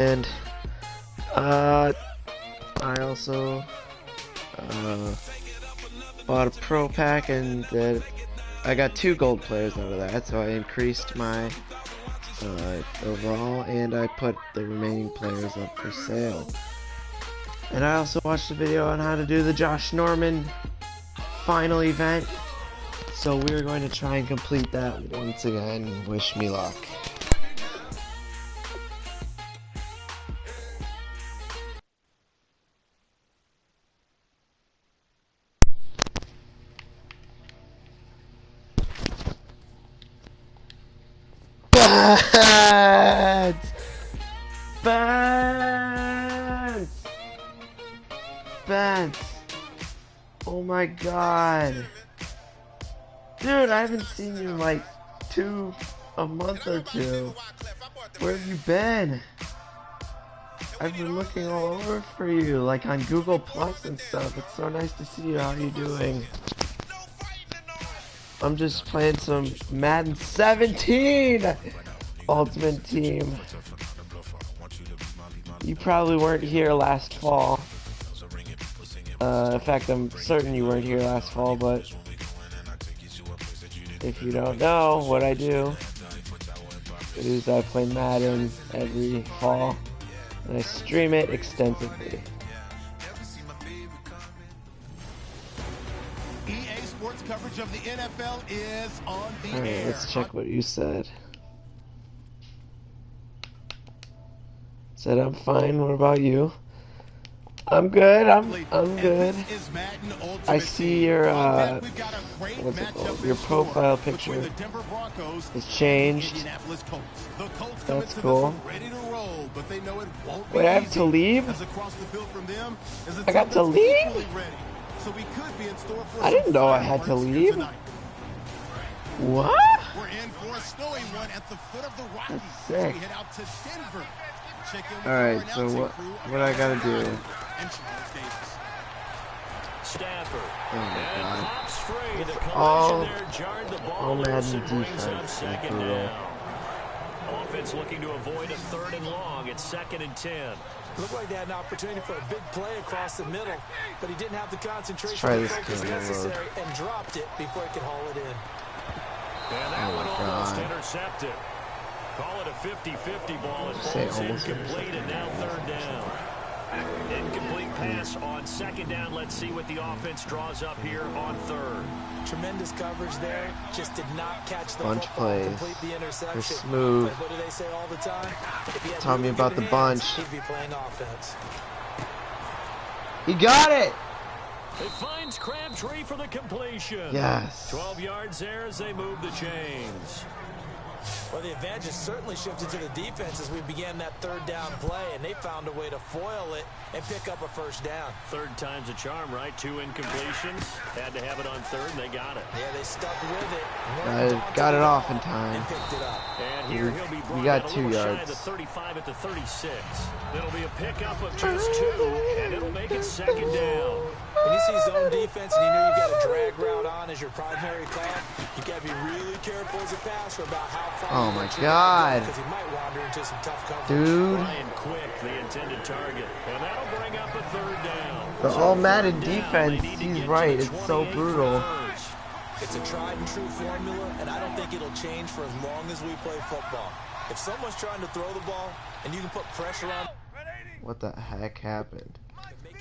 And I also bought a pro pack, and I got 2 gold players out of that, so I increased my overall, and I put the remaining players up for sale. And I also watched a video on how to do the Josh Norman final event, so we're going to try and complete that once again. Wish me luck. Bats! Bats! Bats! Oh my god. Dude, I haven't seen you in like a month or two. Where have you been? I've been looking all over for you, like on Google Plus and stuff. It's so nice to see you. How are you doing? I'm just playing some Madden 17 Ultimate Team. You probably weren't here last fall. In fact, I'm certain you weren't here last fall, but if you don't know what I do, is I play Madden every fall, and I stream it extensively. EA Sports coverage of the NFL is on the Alright, air. let's check what you said. Said I'm fine. What about you? I'm good. I'm good. I see your what's it called? Your profile picture has changed. That's cool. Wait, I have to leave? I got to leave? I didn't know I had to leave. What? We're in for a snowy one at the foot of the Rockies. That's sick. We head out to Denver. Alright, so what I gotta do? Oh my god. It's all Madden defense. That's brutal. Offense looking to avoid a 3rd and long. It's 2nd and 10. Looked like they had an opportunity for a big play across the middle, but he didn't have the concentration and and focus necessary and dropped it before he could haul it in. And that one almost intercepted. Call it a 50-50 ball. It falls incomplete, and now 3rd down. Incomplete pass on 2nd down. Let's see what the offense draws up here on 3rd. Tremendous coverage there. Just did not catch the bunch football, plays. complete the interception. They're smooth. But what do they say all the time? If he had Tell me really about good the hands, bunch. he'd be playing offense. He got it! It finds Crabtree for the completion. Yes. 12 yards there as they move the chains. Well, the advantage has certainly shifted to the defense as we began that 3rd down play, and they found a way to foil it and pick up a 1st down. 3rd time's a charm, right? 2 incompletions. Had to have it on 3rd, and they got it. Yeah, they stuck with it. Got it off in time. And picked it up. And here he'll be We got brought 2 a little shy yards. of the 35 at the 36. It'll be a pickup of just 2, and it'll make it 2nd down. When you see zone defense and you know you've got a drag route on as your primary call, you got to be really careful as a passer about how far. Oh my god. Because he might wander into some tough coverage. Dude. Ryan Quick, the intended target. And that'll bring up a 3rd down. The all Madden defense, he's right, it's so brutal. It's a tried and true formula, and I don't think it'll change for as long as we play football. If someone's trying to throw the ball and you can put pressure on. What the heck happened?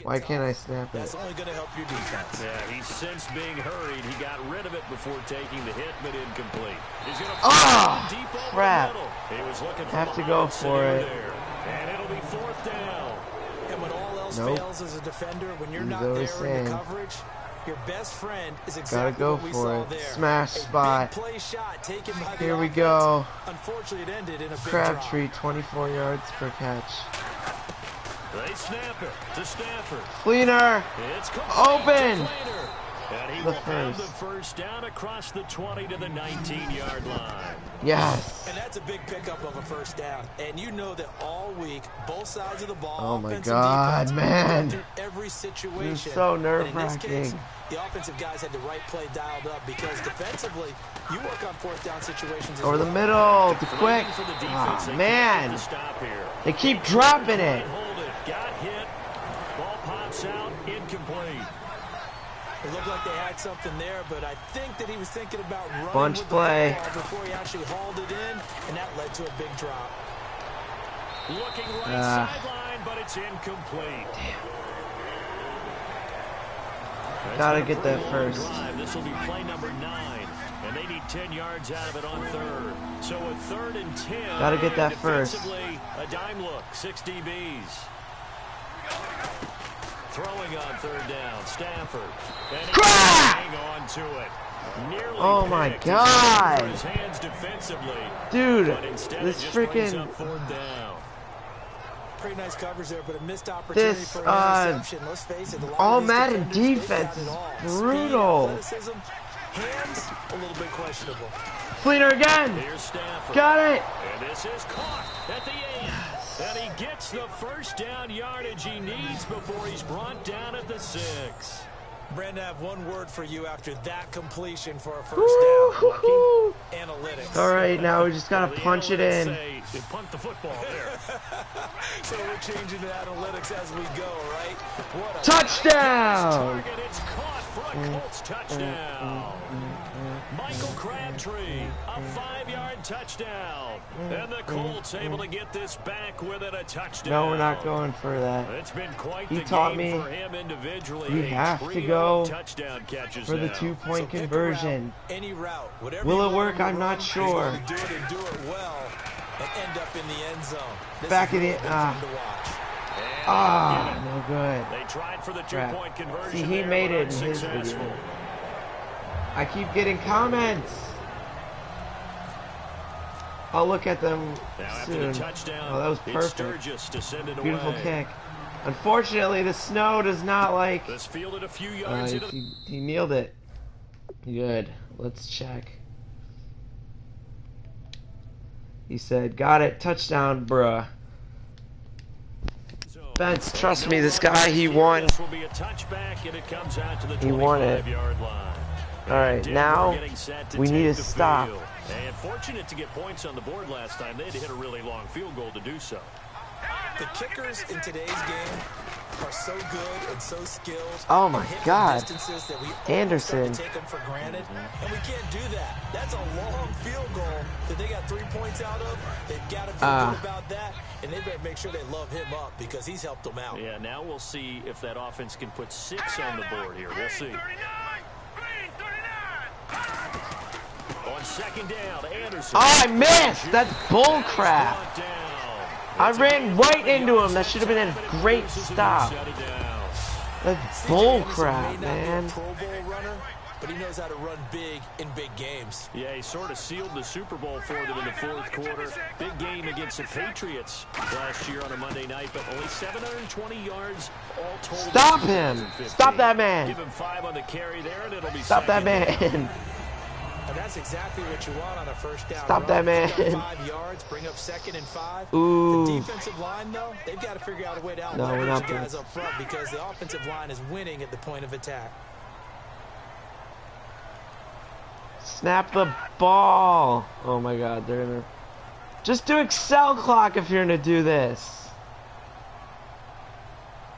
Why can't I snap That's it? only going to help your defense. Yeah, he's since being hurried. He got rid of it before taking the hit, but incomplete. He's going to deep over crap. The middle. He was looking for Have to go for it. there. And it'll be 4th down. And when all else fails as a defender, when you're not there in the coverage, your best friend is exactly gotta go what we for saw it. there. Smash spot. Big play shot taken by the Here we offense. go. Unfortunately, it ended in a big Crabtree, drop. 24 yards per catch. They snap it to Stafford. Fleener! It's Open! And he the will have first. the first down across the 20 to the 19-yard line. Yes. And that's a big pickup of a first down. And you know that all week, both sides of the ball, Oh my offense God, and defense, man. go through every situation. This is so And in this case, nerve-wracking. the offensive guys had the right play dialed up because defensively, you work on fourth down situations as Over the well. middle, too quick. For the defense, Oh, they man. can't stop here. They keep dropping it. Hold it. Got hit. Ball pops out. Incomplete. It looked like they had something there, but I think that he was thinking about running Bunch with play. the football before he actually hauled it in, and that led to a big drop. Looking right sideline, but it's incomplete. Gotta get that first. This will be play number 9, and they need 10 yards out of it on third. So a 3rd and 10. Gotta get that first. Defensively, a dime look, 6 DBs. Throwing on 3rd down, Stafford. And he hang on to it. Nearly Oh my picked. God. His hands defensively, Dude, but instead this it just brings freaking... up 4th down. Pretty nice coverage there, but a missed opportunity This, for an interception. Let's face it, a lot all of these Madden defenders, they've defense got it is all. brutal. Speed, athleticism, hands, a little bit questionable. Fleener again. Here's Stafford. Got it. And this is caught at the end. And he gets the first down yardage he needs before he's brought down at the 6. Brandon, I have one word for you after that completion for a first Woo-hoo-hoo. down. Analytics. All right, now we just gotta punch it in. You punt the football there. So we're changing to analytics as we go, right? What a Touchdown! Target, it's caught for a Colts touchdown. Michael Crabtree, a 5-yard touchdown. And the Colts able to get this back within a touchdown. No, we're not going for that. It's been quite He the taught game me for him individually. we A have to trio go of touchdown catches for the now. 2-point pick a conversion. route, any route, whatever Will you it want work? to I'm not run, sure. he's going to do it and do it well and end up in the end zone. This Back is in really the- been fun to watch. No good. They tried for the Crap. 2-point conversion. See, he there, made but it in his unsuccessful. video. I keep getting comments. I'll look at them Now after soon. the touchdown, Oh, that was it's perfect. Sturgis to send it Beautiful away. kick. Unfortunately, the snow does not like... This fielded a few yards into the... he nailed it. Good. Let's check. He said, got it. Touchdown, bruh. Spence, trust me, this guy, he won. This will be a touchback, and it comes out to the He won it. 25-yard line. Alright, Denver now getting set we need take to the stop. field. And fortunate to get points on the board last time. They had to hit a really long field goal to do so. The kickers in today's game are so good and so skilled. Oh my and hit God. from distances that we Anderson. almost start to take them for granted, and we can't do that. That's a long field goal that they got 3 points out of. They've got to feel good about that, and they better make sure they love him up because he's helped them out. Yeah, now we'll see if that offense can put 6 on the board here. We'll see. On 2nd down, Anderson. Oh, I missed! That's bull crap. Brought down. I ran right into him. That should have been a great stop. That's bull crap, He may not man. be a Pro Bowl runner, but he knows how to run big in big games. Yeah, he sort of sealed the Super Bowl for them in the 4th quarter. Big game against the Patriots last year on a Monday night, but only 720 yards all told. Stop him! Stop that man! Give him 5 on the carry there, and it'll be Stop that second. man! And that's exactly what you want on a first down. Stop that man. Pick up 5 yards, bring up 2nd and 5. Ooh. The defensive line, though, they've got to figure out a way to No, we're out-leverage not the guys doing- up front because the offensive line is winning at the point of attack. Snap the ball! Oh my god, they're gonna... Just do Excel clock if you're gonna do this.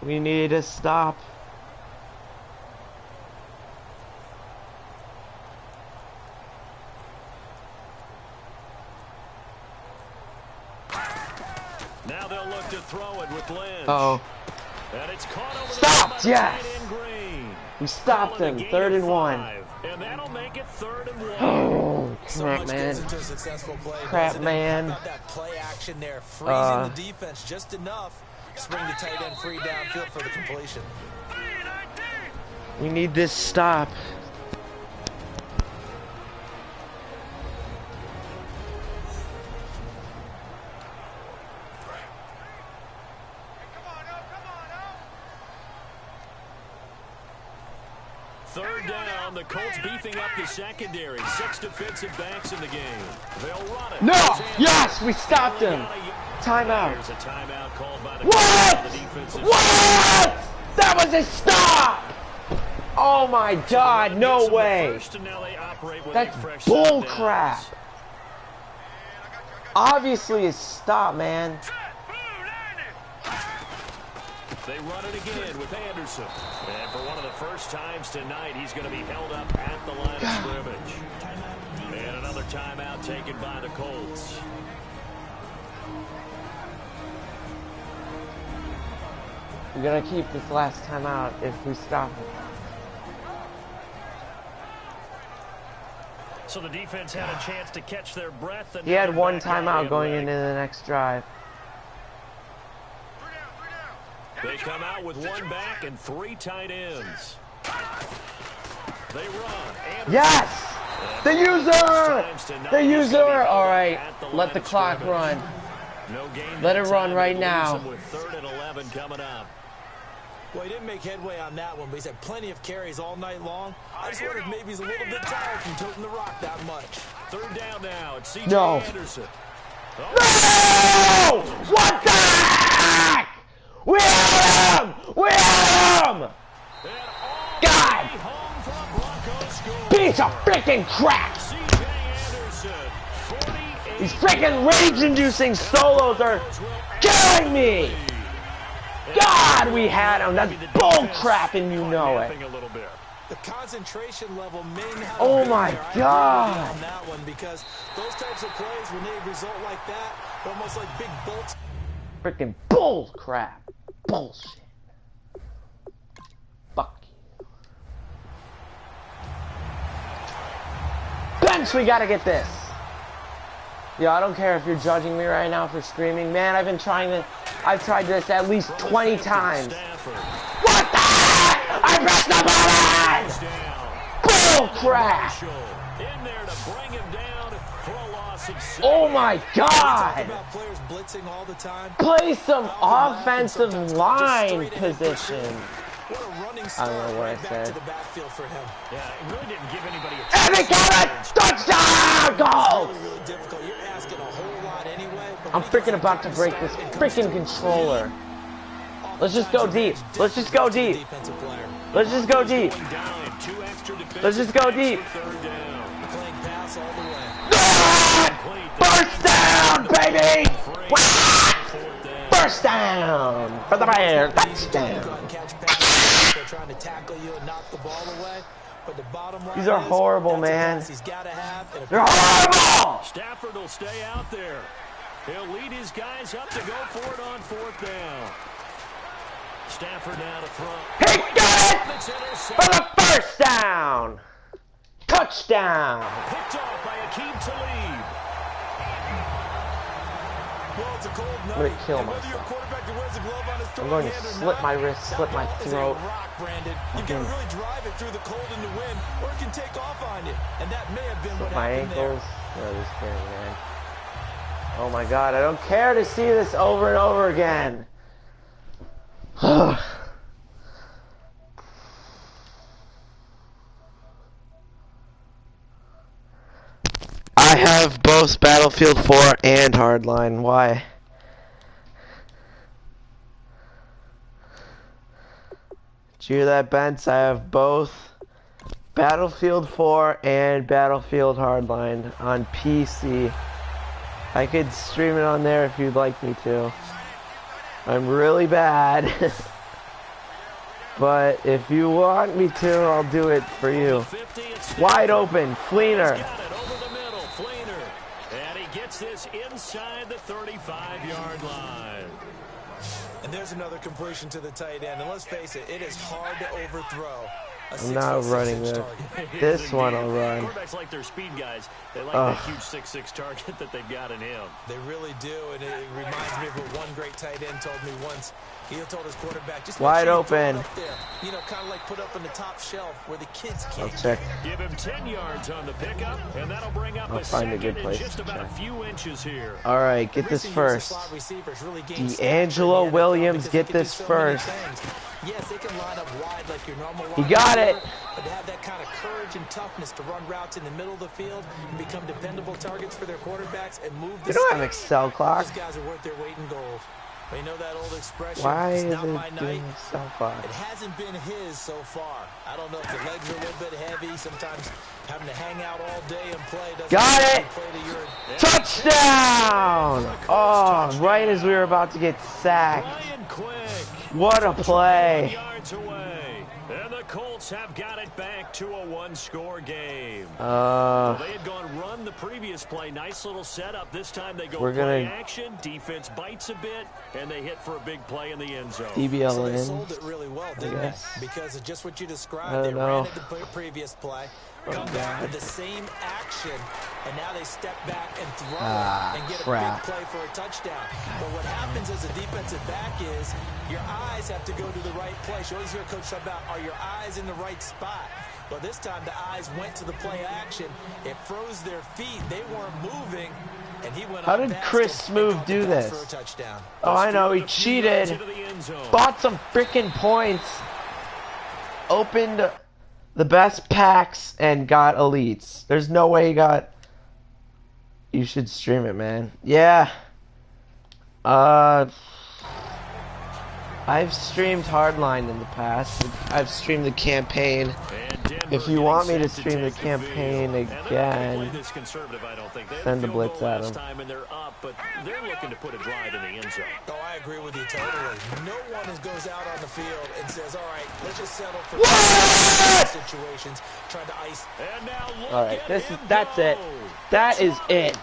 We need to stop. Now they'll look to throw it with Lynch. Uh-oh. And it's caught over Stopped, the yes. tight end Green. We stopped Calling him. a 3rd gain and of 1. 5. And that'll make it 3rd and 1. Oh, So crap, much man. goes into a successful play, Crap, doesn't it? man. How about that play action there, freezing the defense just enough, spring the tight end free downfield for the completion. We need this stop. Third down, the Colts beefing up the secondary. 6 defensive backs in the game. They'll run it. No! Yes, we stopped him. Timeout. There's a timeout called by the What? What? That was a stop! Oh my God, no way. That's bull crap. Obviously a stop, man. They run it again with Anderson. And for one of the first times tonight, he's going to be held up at the line of scrimmage. And another timeout taken by the Colts. We're going to keep this last timeout if we stop it. So the defense had a chance to catch their breath. And he had one timeout going into the next drive. They come out with one back and 3 tight ends. They run. Anderson. Yes! The user! The user! All right, let the clock run. No let it run right now. With 3rd and 11 coming up. Well, he didn't make headway on that one, but he's had plenty of carries all night long. I just wonder if maybe he's a little bit tired from toting the rock that much. 3rd down now. It's C.J. No. Anderson. No! What the heck? We had him! We had him! God! Piece of freaking crap! These freaking rage-inducing solos are killing me! God, we had him! That's bull crap and you know it. The concentration level may not oh my God! on that one because those types of plays, when they result like that, they're almost like big bolts. Freaking bull crap. Bullshit. Fuck you. Bench, we gotta get this. Yo, I don't care if you're judging me right now for screaming. Man, I've tried this at least 20 times. What the heck? I pressed the button! Bull crap! Oh my God! Play some offensive line position. I don't know what I said. And they got it! Touchdown! Goal! I'm freaking about to break this freaking controller. Let's just go deep. Let's just go deep. Let's just go deep. Let's just go deep. First down, baby! First down for the Bears. Touchdown. These are horrible, man. They're horrible! Stafford will stay out there. He'll lead his guys up to go for it on 4th down. Stafford now to throw. He got it for the first down. Touchdown. Picked off by Akeem Talib. Well, it's a cold night. I'm going to kill myself. I'm going to slip my wrist, slip my throat. You can really drive it through the cold and the wind, or it can take off on you. And that may have been what my happened ankles. No, this game, man. Oh my God, I don't care to see this over and over again. I have both Battlefield 4 and Hardline. Why? Did you hear that, Bence? I have both Battlefield 4 and Battlefield Hardline on PC. I could stream it on there if you'd like me to. I'm really bad. But if you want me to, I'll do it for you. Wide open, Fleener. And he gets this inside the 35-yard line. And there's another completion to the tight end. And let's face it, it is hard to overthrow. I'm not running this. This one I'll run. Quarterbacks like their speed guys. They like that huge 6'6" target that they've got in him. They really do, and it reminds me of what one great tight end told me once. He told his quarterback, just wide open. Up there. You know, kind of like put up on the top shelf where the kids can't. I'll check. Give him 10 yards on the pickup, and that'll bring up a find a good place just about a few inches here. All right, get this first. D'Angelo Williams, get this first. Yes, they can line up wide like your normal line. He got it. But to have that kind of courage and toughness to run routes in the middle of the field and become dependable targets for their quarterbacks and move the You don't have Excel clock. These guys are worth their weight in gold. But you know that old expression? Why it's is not it my doing night. Excel clock? It hasn't been his so far. I don't know if the legs are a little bit heavy. Sometimes having to hang out all day and play doesn't got it. Play to your Touchdown! Oh, right as we were about to get sacked. What a play. And the Colts have got it back to a one-score game. Well, they had gone run the previous play. Nice little setup. This time they go play action. Defense bites a bit, and they hit for a big play in the end zone. DBL so in. they sold it really well, didn't they? Because of just what you described. They ran it the previous play. Come back with the same action, and now they step back and throw and get a big play for a touchdown. But what happens as a defensive back is your eyes have to go to the right place. You always hear a coach talk about, are your eyes in the right spot? Well, this time the eyes went to the play action. It froze their feet. They weren't moving, and he went. How did Chris Smooth do this? Oh, I know. He cheated. Bought some freaking points. Opened the best packs and got elites. There's no way he got... You should stream it, man. Yeah. I've streamed Hardline in the past. I've streamed the campaign. If you want me to stream the campaign again, send the blitz at them. But they're looking to put a drive in the end zone. Oh, I agree with you totally. No one goes out on the field and says, all right, let's just settle for situations, trying to ice. And now look all right, that's it. That is it. And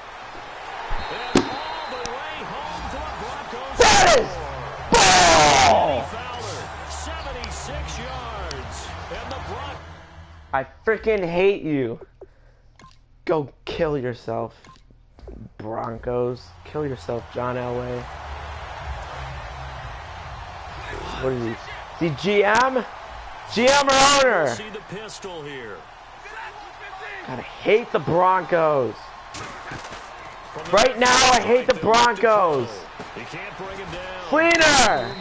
all the way home for the Broncos. That is ball! 76 yards. And the Broncos. I freaking hate you. Go kill yourself. Broncos. Kill yourself, John Elway. What is he? Is he GM? GM or owner? See the pistol here. God, I hate the Broncos. Right now, I hate the Broncos. He can't bring him down. Fleener!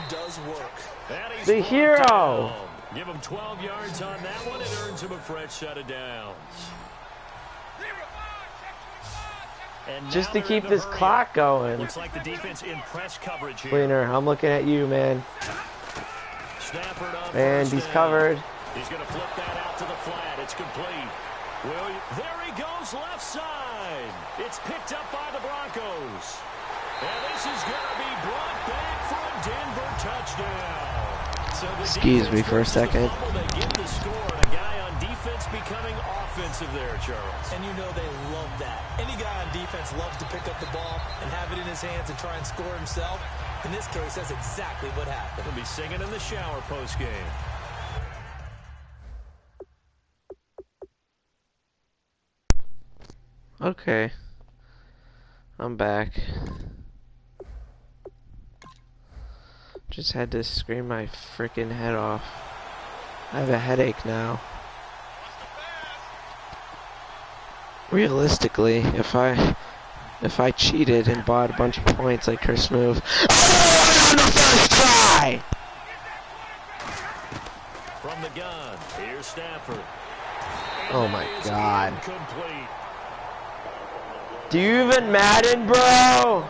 The hero. Give him 12 yards on that one. It earns him a fresh set of downs. Just to keep this clock going. Looks like the defense in press coverage here. Fleener, I'm looking at you, man. And he's covered. He's going to flip that out to the flat. It's complete. There he goes, left side. It's picked up by the Broncos. And this is going to be brought back for a Denver touchdown. So excuse me for a second. They get the score, and a guy on defense becoming offensive there, Charles. And you know they love that. Any guy on defense loves to pick up the ball and have it in his hands and try and score himself. In this case, that's exactly what happened. He'll be singing in the shower post-game. Okay. I'm back. Just had to scream my freaking head off. I have a headache now. Realistically, if I cheated and bought a bunch of points like Chris Move, on the first try! From the gun, here's Stafford. Oh my God. Do you even Madden, bro?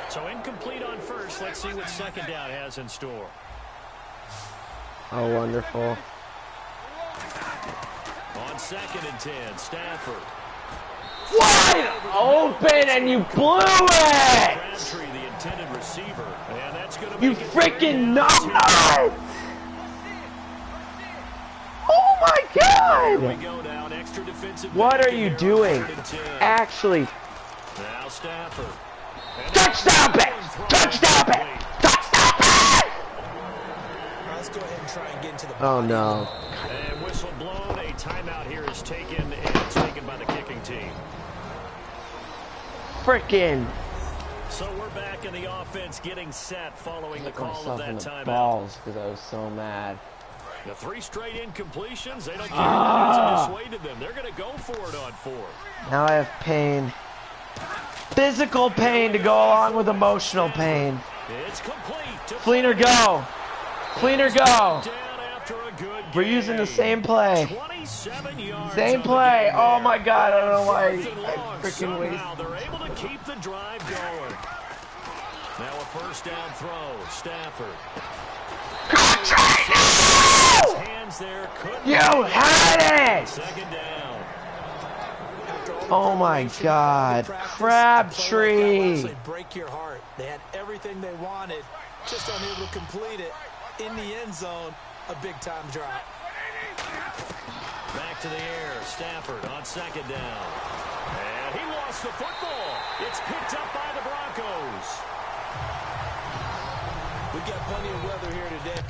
So incomplete on first. Let's see what second down has in store. Oh, wonderful. On 2nd and 10, Stafford. Wide open and you blew it! Crabtree, the intended receiver. And that's gonna you freaking numbnuts! Oh my God! Here we go now, extra defensive. What are you doing? Actually. Now Stafford. Touchdown it! Touchdown it! Touchdown it! Let's go ahead and try and get into the oh no. And whistle blown. A timeout here is taken, and it's taken by the kicking team. Frickin'. So we're back in the offense getting set following the call of that timeout. Balls because I was so mad. The 3 straight incompletions, they don't care if dissuaded them. They're going to go for it on 4th. Now I have pain. Physical pain to go along with emotional pain. It's complete. Fleener, go. Cleaner, go. We're using the same play. Same play. Oh my God! I don't know why I freaking wasted. They're able to keep the drive going. Now a first down throw. Stafford. Hands there. You had it. Second down. Oh my God! Crabtree. Break your heart. They had everything they wanted, just unable to complete it in the end zone. A big-time drop. Back to the air. Stafford on second down. And he lost the football. It's picked up by the Broncos. We got plenty of weather here today.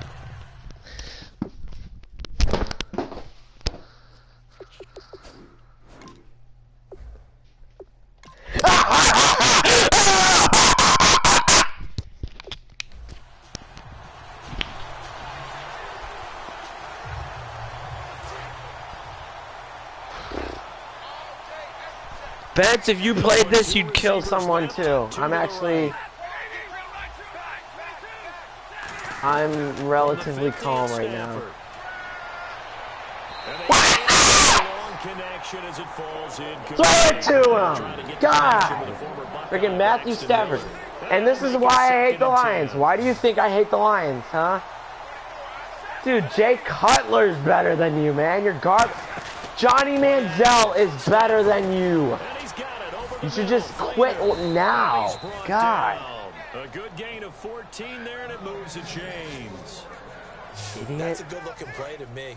Bence, if you played this, you'd kill someone too. I'm relatively calm right now. Throw it to him! God! Freaking Matthew Stafford. And this is why I hate the Lions. Why do you think I hate the Lions, huh? Dude, Jay Cutler's better than you, man. You're garbage. Johnny Manziel is better than you. You should just quit now. God. A good gain of 14 there, and it moves the chains. Idiot. That's a good-looking play to me.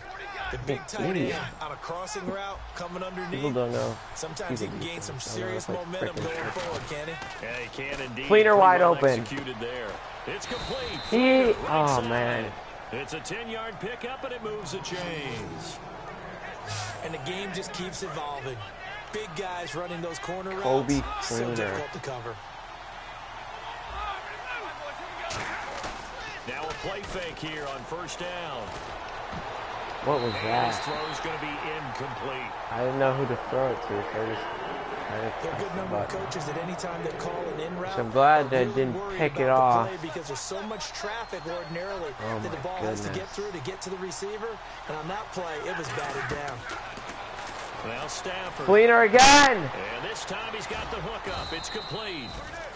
The big tight end on a crossing route coming underneath. People don't know. Sometimes he can gain some serious momentum going forward, can he? Yeah, he can indeed. Cleaner wide open. There. It's complete. Oh man. It's a 10-yard pickup, and it moves the chains. And the game just keeps evolving. Big guys running those corner routes. Kobe So Cleaner. difficult to cover. Now a play fake here on first down. What was that? His throw's going to be incomplete. I didn't know who to throw it to. So There are a good number of coaches at any time they call an in route. So I'm glad they didn't pick it off. Because there's so much traffic ordinarily that the ball has to get through to get to the receiver. And on that play, it was batted down. Well, Stafford. Cleaner again. And this time he's got the hook up. It's complete.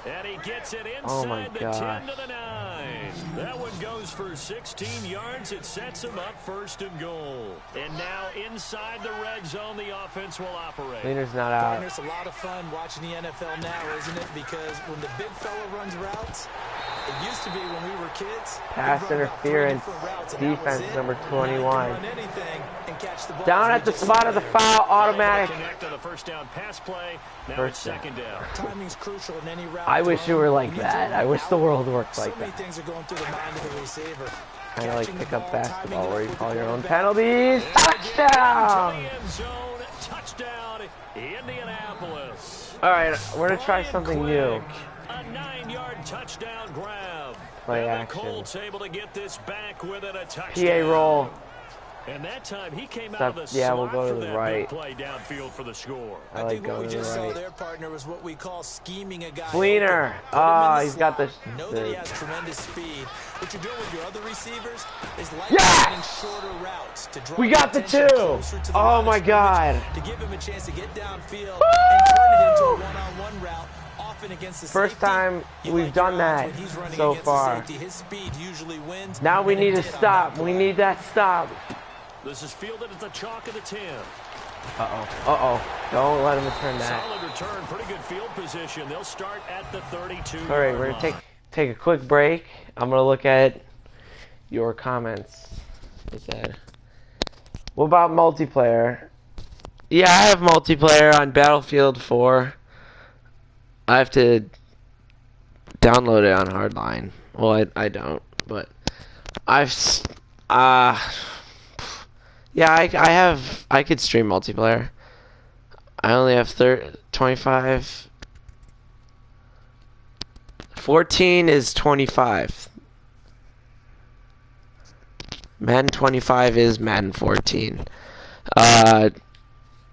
And he gets it inside the 10 to the 9. That one goes for 16 yards. It sets him up first and goal. And now inside the red zone, the offense will operate. Cleaner's not out. It's a lot of fun watching the NFL now, isn't it? Because when the big fella runs routes, it used to be when we were kids. Pass interference, defense number 21. Down at the spot of the foul, automatic. Connect on the first down pass play. Now it's second down. Timing's crucial in any route. I wish it were like that. I wish the world worked like So many that. things are going through the mind of the receiver. Kind of like pick up basketball where you call your own penalties. Touchdown! Touchdown, Indianapolis. All right, we're gonna try something new. A 9-yard touchdown grab. Play and action. the Colts able to get this back within a touchdown. PA roll. And that time he came Stop. out of the Yeah, we'll slot go to for the that right. big play downfield for the score. I like think what going we to the just saw right. there, partner, was what we call scheming a guy. Cleaner. open, put him in the He's got the. slot, know that he has tremendous speed. What you're doing with your other receivers is like Yes! running shorter routes to draw We got the attention two. closer to the Oh line of my scrimmage, God. to give him a chance to get downfield and turn it into a one-on-one route. Often against the First safety, time you we've like done your odds that when he's running so against the far. safety. His speed usually wins. Now we and it need to did on stop. that We play. need that stop. This is fielded at the chalk of the 10. Don't let him return that. Solid return, pretty good field position. They'll start at the 32. All right, we're gonna take a quick break. I'm gonna look at your comments. They said, what about multiplayer? Yeah, I have multiplayer on Battlefield 4. I have to download it on Hardline. Well, I don't, but yeah, I could stream multiplayer. I only have 25. 14 is 25. Madden 25 is Madden 14.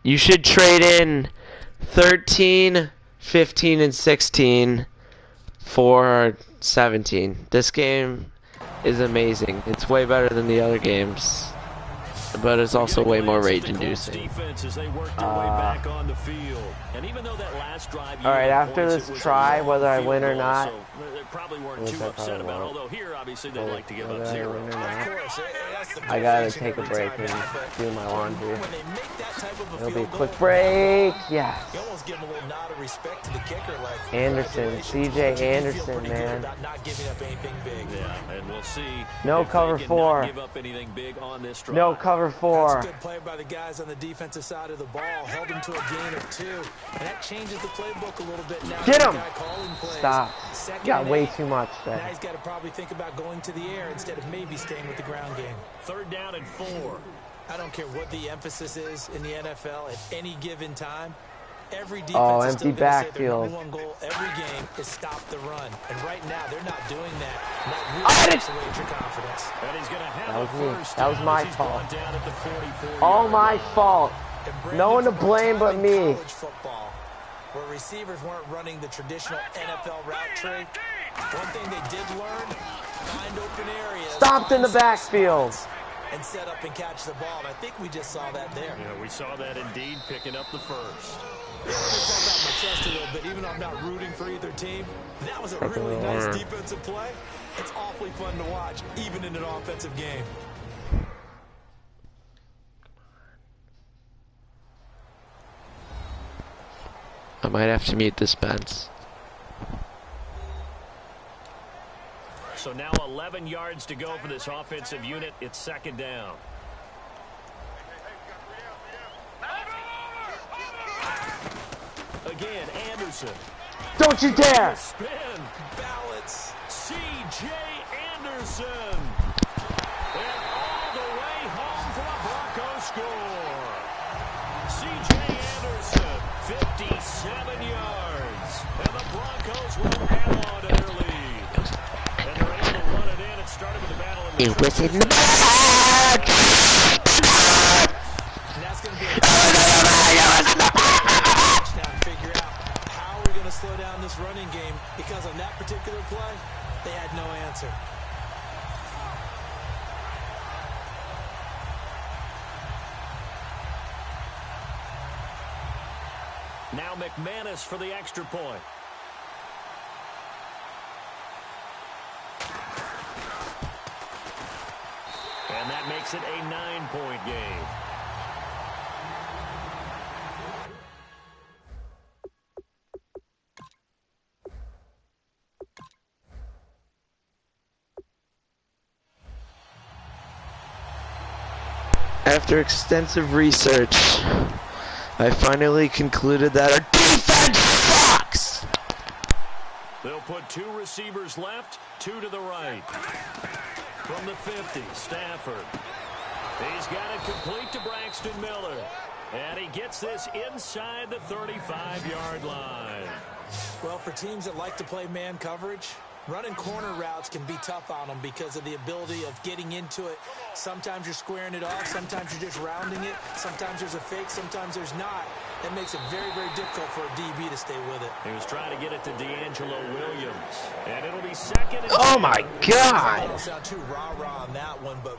You should trade in 13, 15, and 16 for 17. This game is amazing. It's way better than the other games, but it's also way more rage-inducing. Alright, after this try, whether I win or not, probably weren't too upset about, although here obviously they'd like to give up 0. I gotta take a break and do my laundry. It'll be a quick break. Yes. Anderson, CJ Anderson, man. No cover 4. No cover 4. That's a good play by the guys on the defensive side of the ball. Held him to a gain of 2, and that changes the playbook a little bit now. Get him! Stop. You got way too much there. Now he's got to probably think about going to the air instead of maybe staying with the ground game. 3rd down and 4. I don't care what the emphasis is in the NFL at any given time. Every defense is empty backfield. Their #1 goal every game is stop the run, and right now they're not doing that. And that really takes away your confidence. And he's gonna have that was me. First that was my fault. All my fault. No one to blame but me. Football, where receivers weren't running the traditional NFL route tree. One thing they did learn: find open areas. Stopped in the backfield. And set up and catch the ball. And I think we just saw that there. Yeah, we saw that indeed, picking up the first. It felt out my chest a little bit, even though I'm not rooting for either team. That was a really nice defensive play. It's awfully fun to watch, even in an offensive game. I might have to mute this, Spence. So now 11 yards to go for this offensive unit. It's 2nd down. Again, Anderson. Don't you dare! Spin. Balance. C.J. Anderson. And all the way home for a Broncos score. C.J. Anderson, 57 yards. And the Broncos will add on to their lead. And they're able to run it in. It started with the battle in the It was in the back! And that's going to be a touchdown. Figure out how we're going to slow down this running game, because on that particular play, they had no answer. Now McManus for the extra point. And that makes it a 9-point game. After extensive research, I finally concluded that our defense sucks! They'll put 2 receivers left, 2 to the right. From the 50, Stafford. He's got it complete to Braxton Miller. And he gets this inside the 35-yard line. Well, for teams that like to play man coverage, running corner routes can be tough on them because of the ability of getting into it. Sometimes you're squaring it off. Sometimes you're just rounding it. Sometimes there's a fake. Sometimes there's not. That makes it very, very difficult for a DB to stay with it. He was trying to get it to D'Angelo Williams. And it'll be 2nd and 10. Oh, my God! I don't sound too rah-rah on that one, but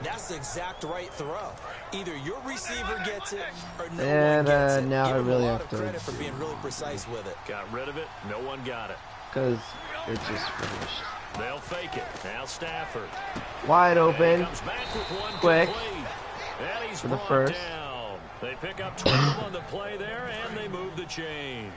that's the exact right throw. Either your receiver gets it or no one gets it. Now I really have to. Credit for being really precise with it. Got rid of it. No one got it. Because it's just finished. They'll fake it. Now Stafford. Wide open. Comes back with one Quick. And he's For the brought first. down. They pick up 12 on the play there, and they move the chains.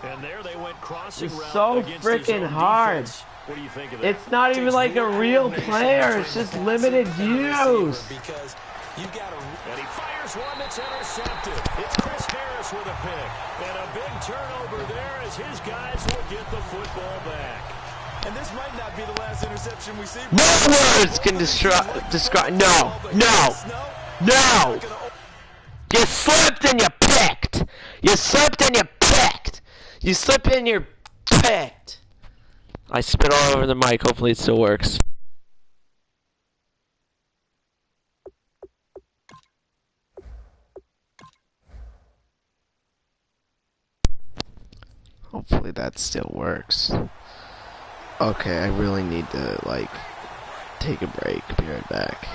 And there they went crossing It's route so against his freaking own hard. defense. What do you think of that? It's not even like a real player. It's just limited use. Because you got to. And he fires one that's intercepted. It's Chris Harris with a pick. And a big turnover there as his guys will get the football back. And this might not be the last interception we see. No words can describe. No. You slipped and you picked. You slipped and you picked. You slipped and you're picked. I spit all over the mic. Hopefully it still works. Hopefully that still works. Okay, I really need to, like, take a break. Be right back.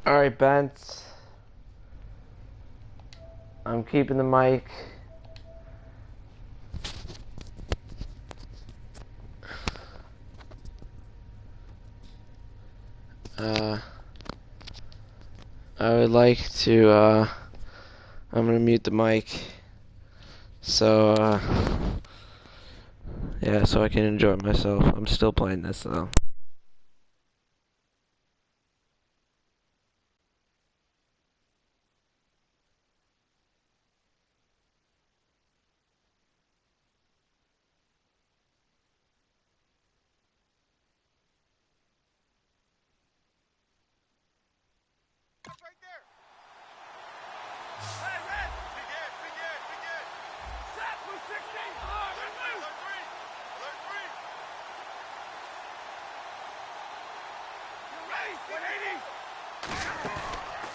Alright, Bents. I'm keeping the mic. I would like to, I'm gonna mute the mic. So, yeah, so I can enjoy myself. I'm still playing this, though.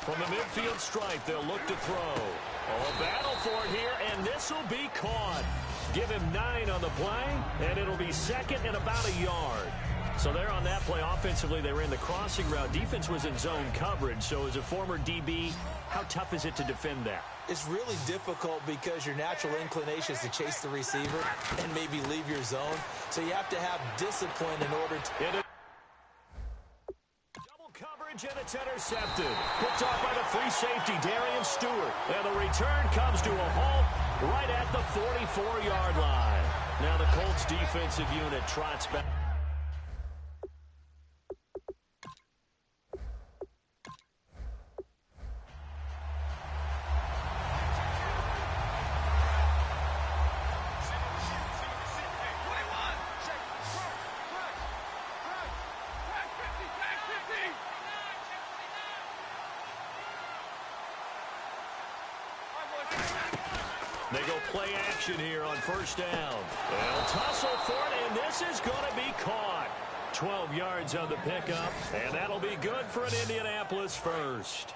From the midfield stripe, they'll look to throw. Oh, a battle for it here, and this will be caught. Give him 9 on the play, and it'll be second and about a yard. So there on that play, offensively, they ran the crossing route. Defense was in zone coverage, so as a former DB, how tough is it to defend that? It's really difficult because your natural inclination is to chase the receiver and maybe leave your zone. So you have to have discipline in order to... And it's intercepted. Picked off by the free safety, Darian Stewart. And the return comes to a halt right at the 44-yard line. Now the Colts defensive unit trots back. They go play action here on first down. They'll tussle for it, and this is going to be caught. 12 yards on the pickup, and that'll be good for an Indianapolis first.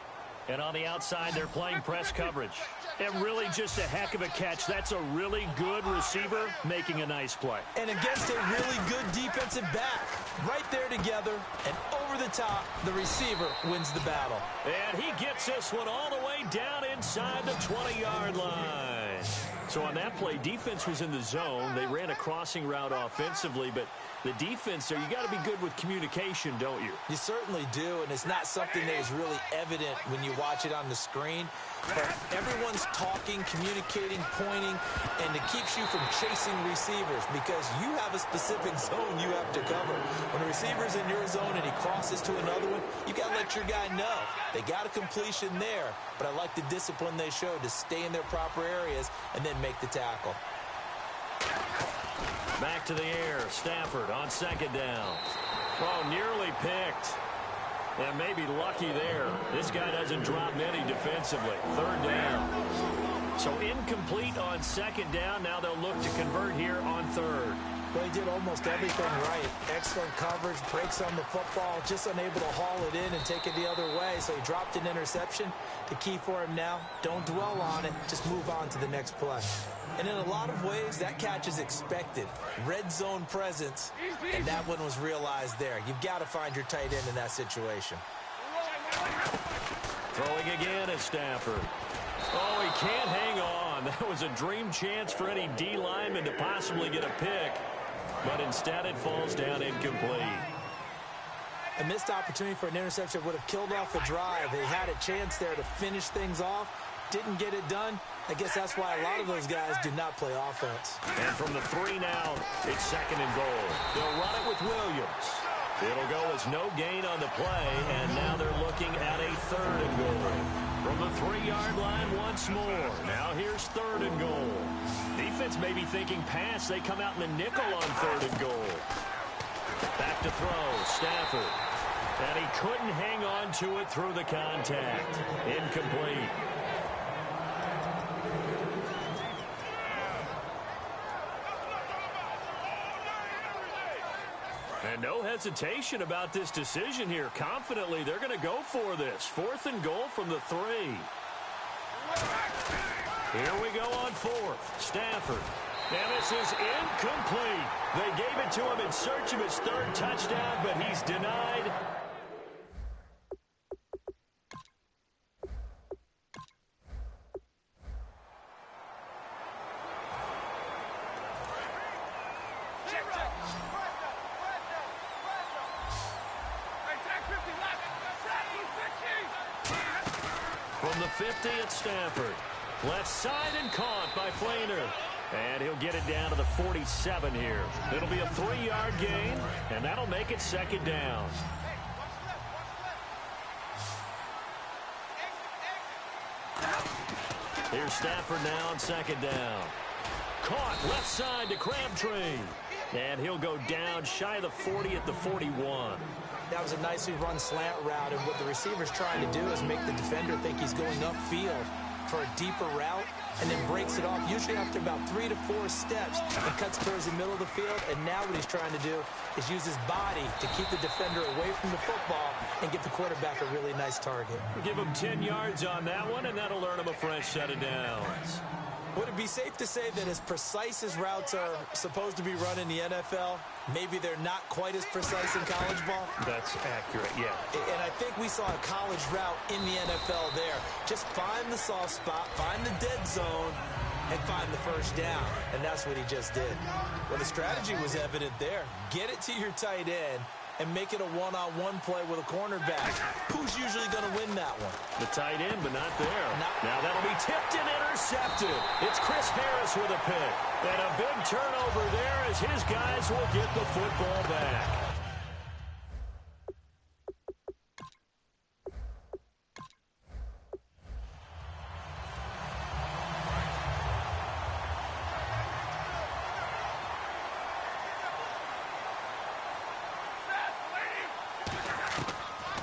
And on the outside, they're playing press coverage. And really just a heck of a catch. That's a really good receiver making a nice play. And against a really good defensive back. Right there together and over the top, the receiver wins the battle. And he gets this one all the way down inside the 20-yard line. So on that play, defense was in the zone. They ran a crossing route offensively, but the defense there, you got to be good with communication, don't you? You certainly do, and it's not something that is really evident when you watch it on the screen. But everyone's talking, communicating, pointing, and it keeps you from chasing receivers because you have a specific zone you have to cover. When a receiver's in your zone and he crosses to another one, you got to let your guy know. They got a completion there, but I like the discipline they showed to stay in their proper areas and then make the tackle. Back to the air. Stafford on second down. Oh, nearly picked. And maybe lucky there. This guy doesn't drop many defensively. Third down. So incomplete on second down. Now they'll look to convert here on third. Well, he did almost everything right. Excellent coverage, breaks on the football, just unable to haul it in and take it the other way. So he dropped an interception. The key for him now, don't dwell on it. Just move on to the next play. And in a lot of ways, that catch is expected. Red zone presence, and that one was realized there. You've got to find your tight end in that situation. Throwing again at Stafford. Oh, he can't hang on. That was a dream chance for any D lineman to possibly get a pick. But instead it falls down incomplete. A missed opportunity for an interception would have killed off a drive. They had a chance there to finish things off. Didn't get it done. I guess that's why a lot of those guys do not play offense. And from the 3 now, it's second and goal. They'll run it with Williams. It'll go as no gain on the play, and now they're looking at a third and goal. From the 3-yard line once more. Now here's third and goal. Defense may be thinking pass. They come out in the nickel on third and goal. Back to throw, Stafford. And he couldn't hang on to it through the contact. Incomplete. And no hesitation about this decision here. Confidently, they're going to go for this. Fourth and goal from the 3. Here we go on fourth. Stafford. And this is incomplete. They gave it to him in search of his third touchdown, but he's denied. From the 50 at Stafford. Left side and caught by Flainer. And he'll get it down to the 47 here. It'll be a 3-yard gain, and that'll make it second down. Here's Stafford now on second down. Caught left side to Crabtree. And he'll go down shy of the 40 at the 41. That was a nicely run slant route, and what the receiver's trying to do is make the defender think he's going upfield for a deeper route, and then breaks it off, usually after about 3 to 4 steps, and cuts towards the middle of the field. And now what he's trying to do is use his body to keep the defender away from the football and give the quarterback a really nice target. Give him 10 yards on that one, and that'll earn him a fresh set of downs. Would it be safe to say that as precise as routes are supposed to be run in the NFL, maybe they're not quite as precise in college ball? That's accurate, yeah. And I think we saw a college route in the NFL there. Just find the soft spot, find the dead zone, and find the first down. And that's what he just did. Well, the strategy was evident there. Get it to your tight end and make it a one-on-one play with a cornerback. Who's usually going to win that one? The tight end, but not there. Now that'll be tipped and intercepted. It's Chris Harris with a pick. And a big turnover there as his guys will get the football back.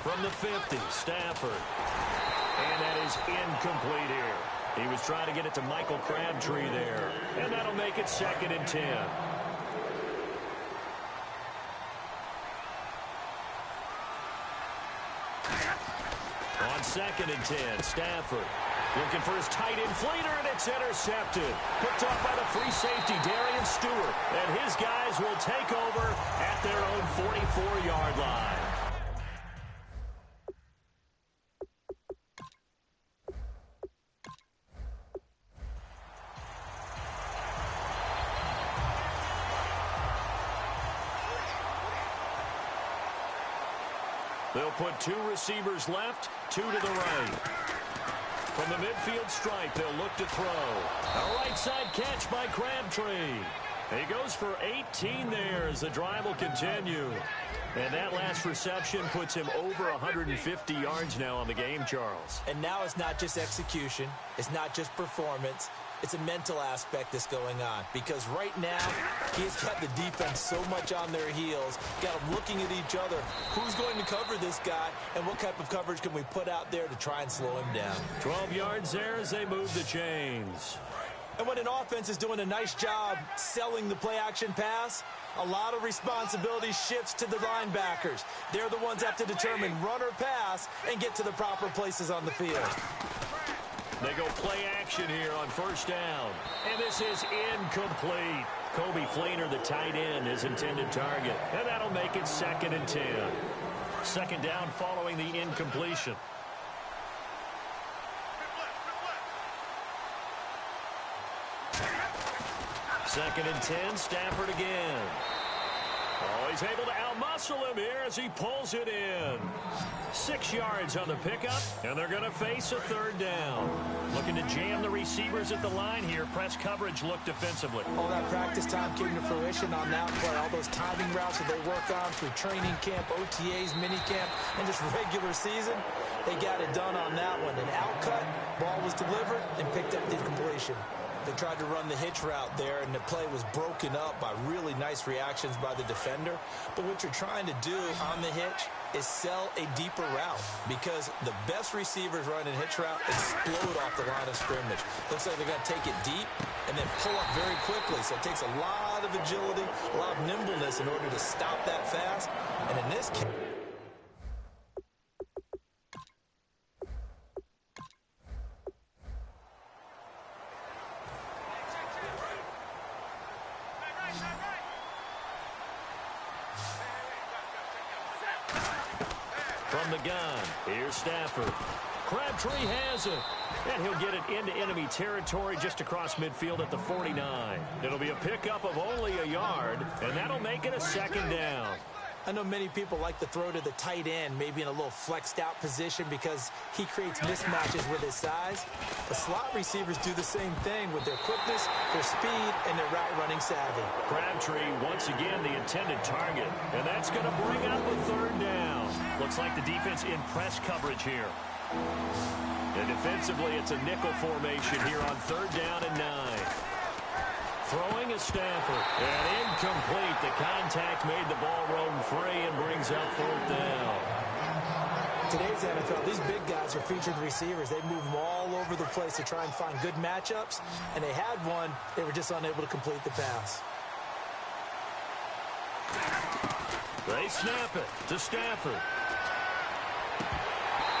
From the 50, Stafford. And that is incomplete here. He was trying to get it to Michael Crabtree there. And that'll make it second and 10. On 2nd and 10. Stafford looking for his tight end fleeter, and it's intercepted. Picked off by the free safety, Darian Stewart. And his guys will take over at their own 44-yard line. They'll put 2 receivers left, 2 to the right. From the midfield stripe, they'll look to throw. A right side catch by Crabtree. He goes for 18 there as the drive will continue. And that last reception puts him over 150 yards now on the game, Charles. And now it's not just execution. It's not just performance. It's a mental aspect that's going on, because right now he's got the defense so much on their heels, got them looking at each other. Who's going to cover this guy, and what type of coverage can we put out there to try and slow him down? 12 yards there as they move the chains. And when an offense is doing a nice job selling the play-action pass, a lot of responsibility shifts to the linebackers. They're the ones that have to determine run or pass and get to the proper places on the field. They go play action here on 1st down. And this is incomplete. Kobe Fleener, the tight end, his intended target. And that'll make it 2nd and 10. 2nd down following the incompletion. Second and 10, Stafford again. Oh, he's able to outmuscle him here as he pulls it in. 6 yards on the pickup, and they're going to face a 3rd down. Looking to jam the receivers at the line here. Press coverage look defensively. All that practice time came to fruition on that play. All those timing routes that they work on through training camp, OTAs, mini camp, and just regular season. They got it done on that one. An out-cut, ball was delivered, and picked up the completion. They tried to run the hitch route there, and the play was broken up by really nice reactions by the defender. But what you're trying to do on the hitch is sell a deeper route, because the best receivers running a hitch route explode off the line of scrimmage. Looks like they're going to take it deep and then pull up very quickly. So it takes a lot of agility, a lot of nimbleness in order to stop that fast. And in this case, from the gun, here's Stafford. Crabtree has it, and he'll get it into enemy territory just across midfield at the 49. It'll be a pickup of only a yard, and that'll make it a 2nd down. I know many people like to throw to the tight end, maybe in a little flexed out position because he creates mismatches with his size. The slot receivers do the same thing with their quickness, their speed, and their route running savvy. Crabtree, once again, the intended target, and that's going to bring up a 3rd down. Looks like the defense in press coverage here. And defensively, it's a nickel formation here on 3rd down and 9. Throwing is Stafford, and incomplete. The contact made the ball roam free and brings up 4th down. Today's NFL, these big guys are featured receivers. They move them all over the place to try and find good matchups, and they had one. They were just unable to complete the pass. They snap it to Stafford.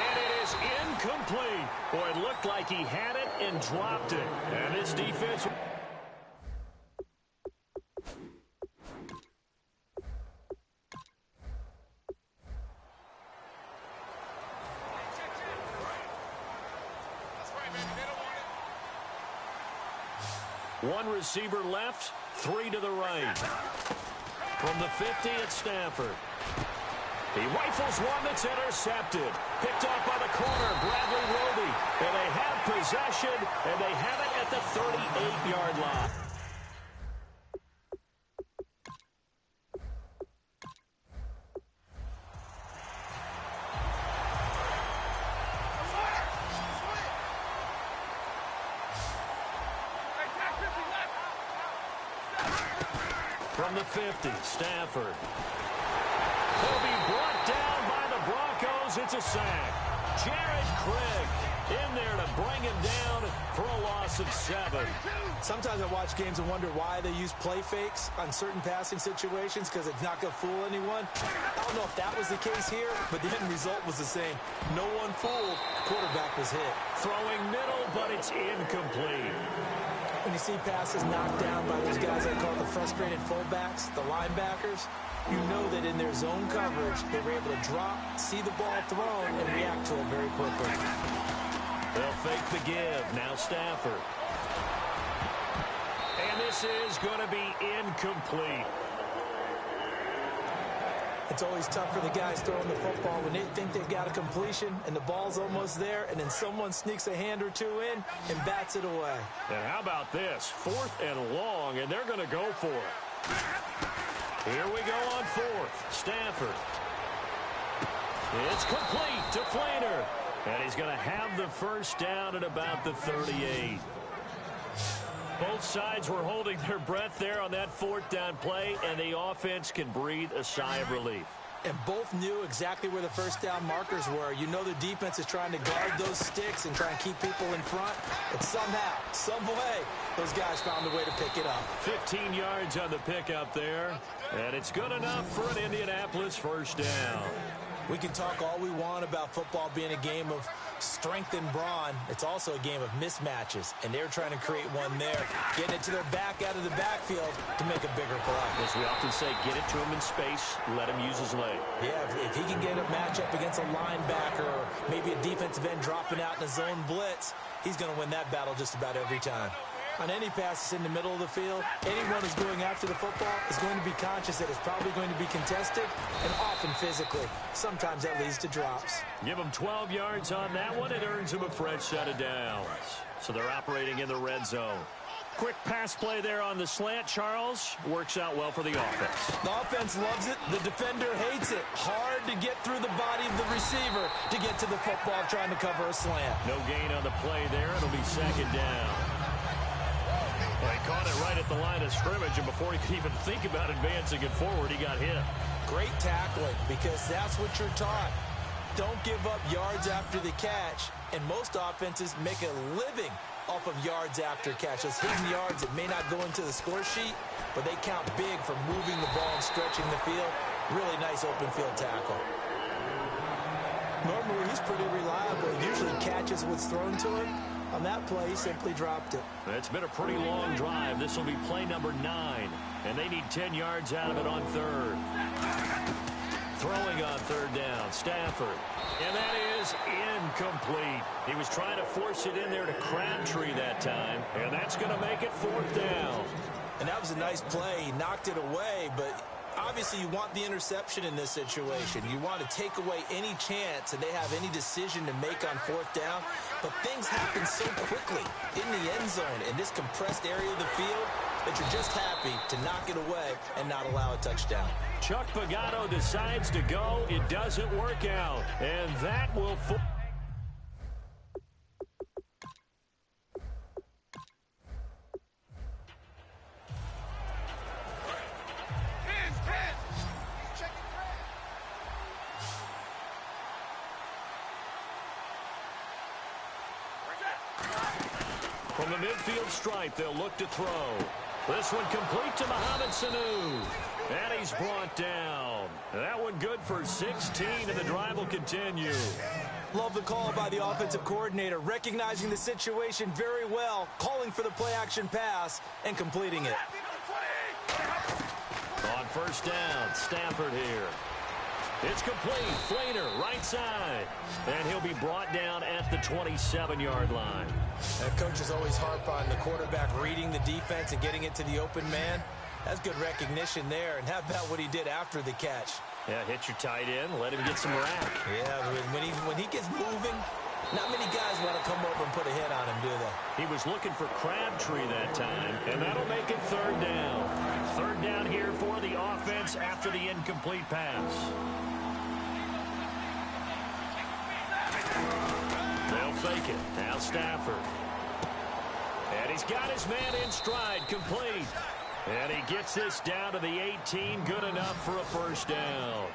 And it is incomplete. Boy, it looked like he had it and dropped it. And this defense... One receiver left, 3 to the right. From the 50, it's Stafford. He rifles one that's intercepted. Picked off by the corner, Bradley Roby. And they have possession, and they have it at the 38-yard line. From the 50, Stafford. He'll be brought down by the Broncos. It's a sack. Jared Craig in there to bring him down for a loss loss of 7. Sometimes I watch games and wonder why they use play fakes on certain passing situations, because it's not going to fool anyone. I don't know if that was the case here, but the end result was the same. No one fooled. Quarterback was hit. Throwing middle, but it's incomplete. When you see passes knocked down by those guys I call the frustrated fullbacks, the linebackers, you know that in their zone coverage, they were able to drop, see the ball thrown, and react to it very quickly. They'll fake the give. Now Stafford. And this is going to be incomplete. It's always tough for the guys throwing the football when they think they've got a completion and the ball's almost there, and then someone sneaks a hand or two in and bats it away. And how about this? 4th and long, and they're going to go for it. Here we go on 4th. Stafford. It's complete to Flainer. And he's going to have the first down at about the 38. Both sides were holding their breath there on that 4th down play, and the offense can breathe a sigh of relief. And both knew exactly where the first down markers were. You know the defense is trying to guard those sticks and try and keep people in front. But somehow, some way, those guys found a way to pick it up. 15 yards on the pickup there, and it's good enough for an Indianapolis first down. We can talk all we want about football being a game of strength and brawn. It's also a game of mismatches, and they're trying to create one there, getting it to their back out of the backfield to make a bigger play. As we often say, get it to him in space, let him use his leg. Yeah, if he can get a matchup against a linebacker or maybe a defensive end dropping out in a zone blitz, he's going to win that battle just about every time. On any passes in the middle of the field, anyone who's going after the football is going to be conscious that it's probably going to be contested and often physically. Sometimes that leads to drops. Give them 12 yards on that one. It earns them a fresh set of downs. So they're operating in the red zone. Quick pass play there on the slant, Charles. Works out well for the offense. The offense loves it. The defender hates it. Hard to get through the body of the receiver to get to the football trying to cover a slant. No gain on the play there. It'll be 2nd down. Well, he caught it right at the line of scrimmage, and before he could even think about advancing it forward, he got hit. Great tackling, because that's what you're taught. Don't give up yards after the catch, and most offenses make a living off of yards after catch. Those hidden yards that may not go into the score sheet, but they count big for moving the ball and stretching the field. Really nice open field tackle. Normally, he's pretty reliable. He usually catches what's thrown to him. On that play, he simply dropped it. It's been a pretty long drive. This will be play number 9, and they need 10 yards out of it on 3rd. Throwing on 3rd down, Stafford. And that is incomplete. He was trying to force it in there to Crabtree that time, and that's going to make it 4th down. And that was a nice play. He knocked it away, but obviously you want the interception in this situation. You want to take away any chance that they have any decision to make on 4th down. But things happen so quickly in the end zone in this compressed area of the field that you're just happy to knock it away and not allow a touchdown. Chuck Pagano decides to go. It doesn't work out. And that will... From the midfield stripe, they'll look to throw. This one complete to Mohamed Sanu. And he's brought down. That one good for 16, and the drive will continue. Love the call by the offensive coordinator, recognizing the situation very well, calling for the play-action pass, and completing it. On 1st down, Stafford here. It's complete. Flainer, right side. And he'll be brought down at the 27-yard line. Coaches always harp on the quarterback reading the defense and getting it to the open man. That's good recognition there. And how about what he did after the catch? Yeah, hit your tight end, let him get some rack. Yeah, when he gets moving, not many guys want to come over and put a hit on him, do they? He was looking for Crabtree that time, and that'll make it 3rd down. 3rd down here for the offense after the incomplete pass. They'll fake it. Now Stafford. And he's got his man in stride, complete. And he gets this down to the 18, good enough for a first down.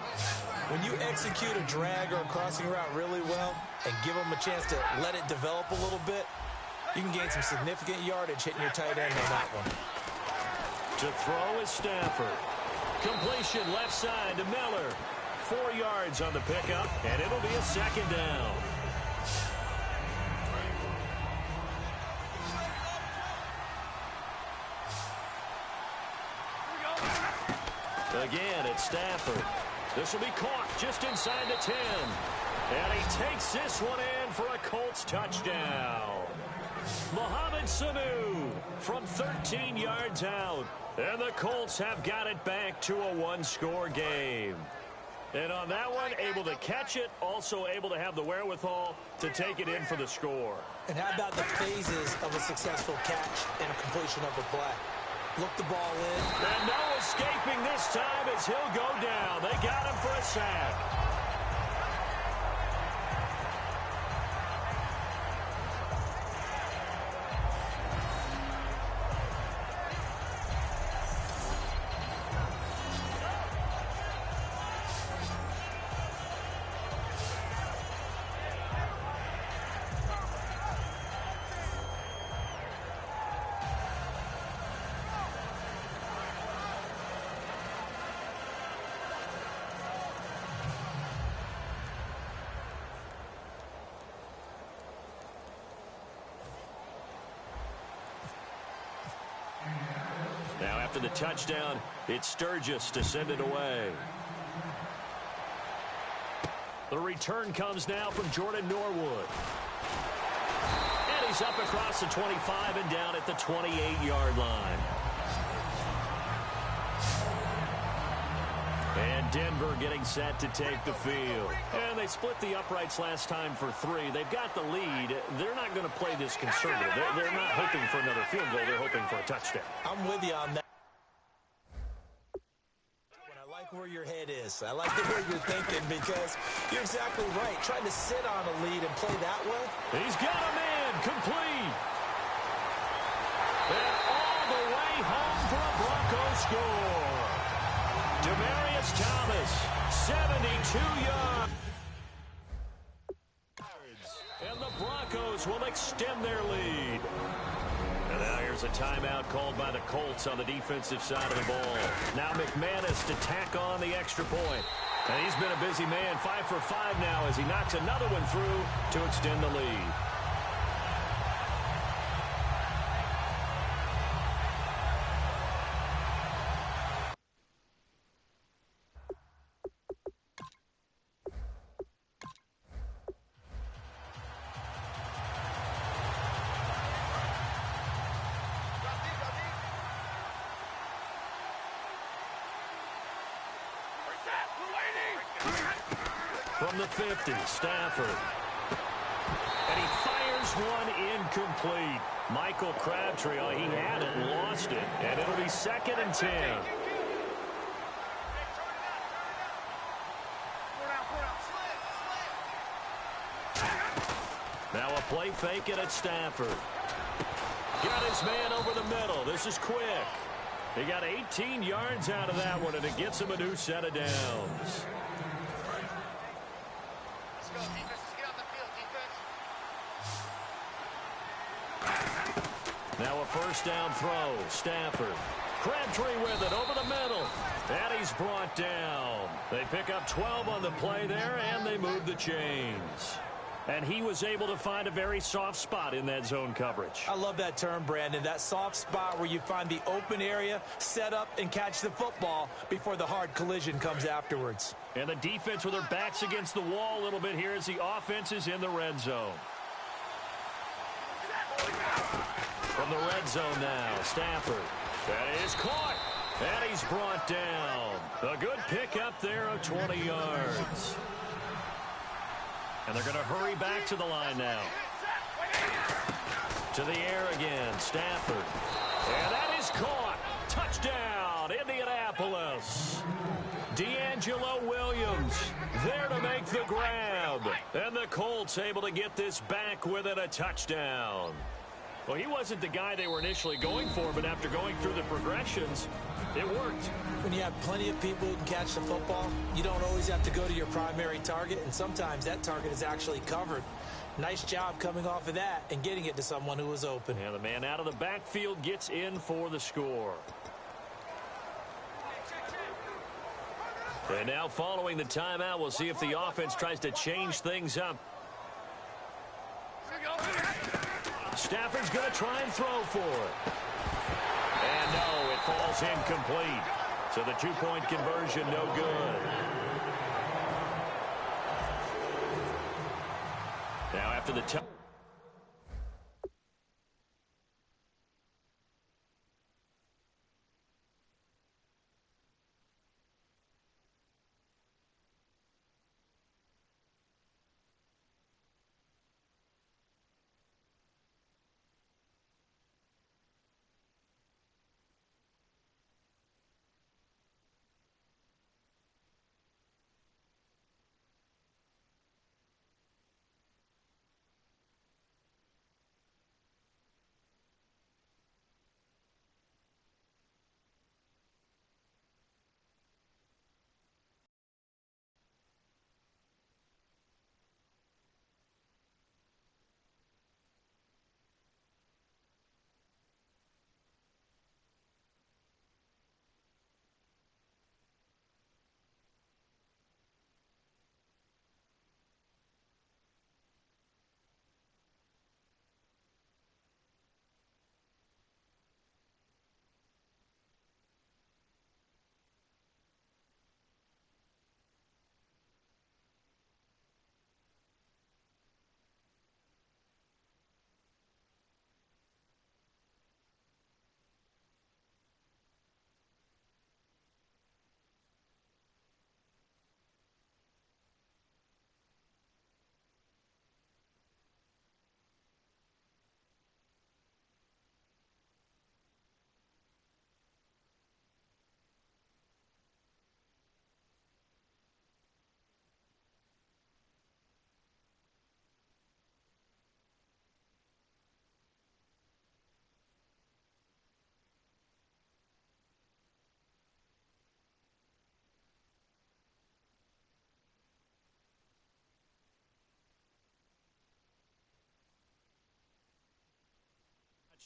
When you execute a drag or a crossing route really well and give them a chance to let it develop a little bit, You can gain some significant yardage hitting your tight end on that one. To throw is Stafford. Completion left side to Miller. 4 yards on the pickup, and it'll be a second down. Again, it's Stafford. This will be caught just inside the 10. And he takes this one in for a Colts touchdown. Mohamed Sanu from 13 yards out. And the Colts have got it back to a one-score game. And on that one, able to catch it, also able to have the wherewithal to take it in for the score. And how about the phases of a successful catch and a completion of a play? Look the ball in. And no escaping this time as he'll go down. They got him for a sack. Now after the touchdown, it's Sturgis to send it away. The return comes now from Jordan Norwood. And he's up across the 25 and down at the 28-yard line. And Denver getting set to take the field. And they split the uprights last time for 3. They've got the lead. They're not going to play this conservative. They're not hoping for another field goal. They're hoping for a touchdown. I'm with you on that. I like where your head is. I like the way you're thinking because you're exactly right. Trying to sit on a lead and play that way. He's got a man complete. And all the way home for a Broncos score. Demaryius Thomas, 72 yards. And the Broncos will extend their lead. And now here's a timeout called by the Colts on the defensive side of the ball. Now McManus to tack on the extra point. And he's been a busy man, 5 for 5 now as he knocks another one through to extend the lead. From the 50, Stafford. And he fires one incomplete. Michael Crabtree, he had it, lost it. And it'll be 2nd and 10. Now a play fake it at Stafford. Got his man over the middle. This is quick. He got 18 yards out of that one, and it gets him a new set of downs. Now a first down throw. Stafford. Crabtree with it over the middle. And he's brought down. They pick up 12 on the play there, and they move the chains. And he was able to find a very soft spot in that zone coverage. I love that term, Brandon. That soft spot where you find the open area, set up, and catch the football before the hard collision comes afterwards. And the defense with their backs against the wall a little bit here as the offense is in the red zone. From the red zone now, Stafford. That is caught. And he's brought down. A good pickup there of 20 yards. And they're going to hurry back to the line now. To the air again, Stafford. And that is caught. Touchdown, Indianapolis. D'Angelo Williams there to make the grab. And the Colts able to get this back within a touchdown. Well, he wasn't the guy they were initially going for, but after going through the progressions, it worked. When you have plenty of people who can catch the football, you don't always have to go to your primary target, and sometimes that target is actually covered. Nice job coming off of that and getting it to someone who was open. And the man out of the backfield gets in for the score. And now following the timeout, we'll see if the offense tries to change things up. Stafford's going to try and throw for it. And no, it falls incomplete. So the two-point conversion, no good. Now after the time.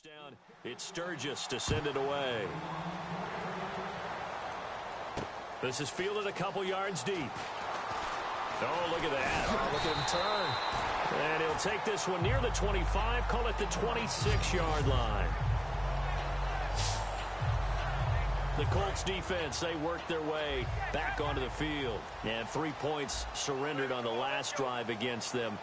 Down. It's Sturgis to send it away. This is fielded a couple yards deep. Oh, look at that. Oh, look at him turn. And he'll take this one near the 25, call it the 26-yard line. The Colts defense, they worked their way back onto the field. And 3 points surrendered on the last drive against them.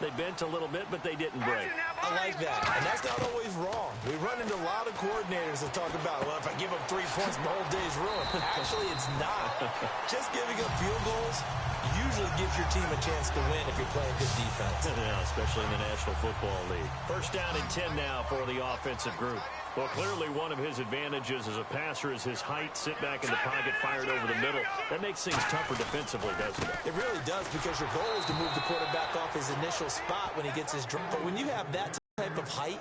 They bent a little bit, but they didn't break. I like that, and that's not always wrong. We run into a lot of coordinators that talk about, well, if I give up 3 points, my whole day's ruined. Actually, it's not. Just giving up field goals usually gives your team a chance to win if you're playing good defense. Yeah, especially in the National Football League. First down and 10 now for the offensive group. Well, clearly one of his advantages as a passer is his height. Sit back in the pocket, fired over the middle. That makes things tougher defensively, doesn't it? It really does, because your goal is to move the quarterback off his initial spot when he gets his drop. But when you have that type of height,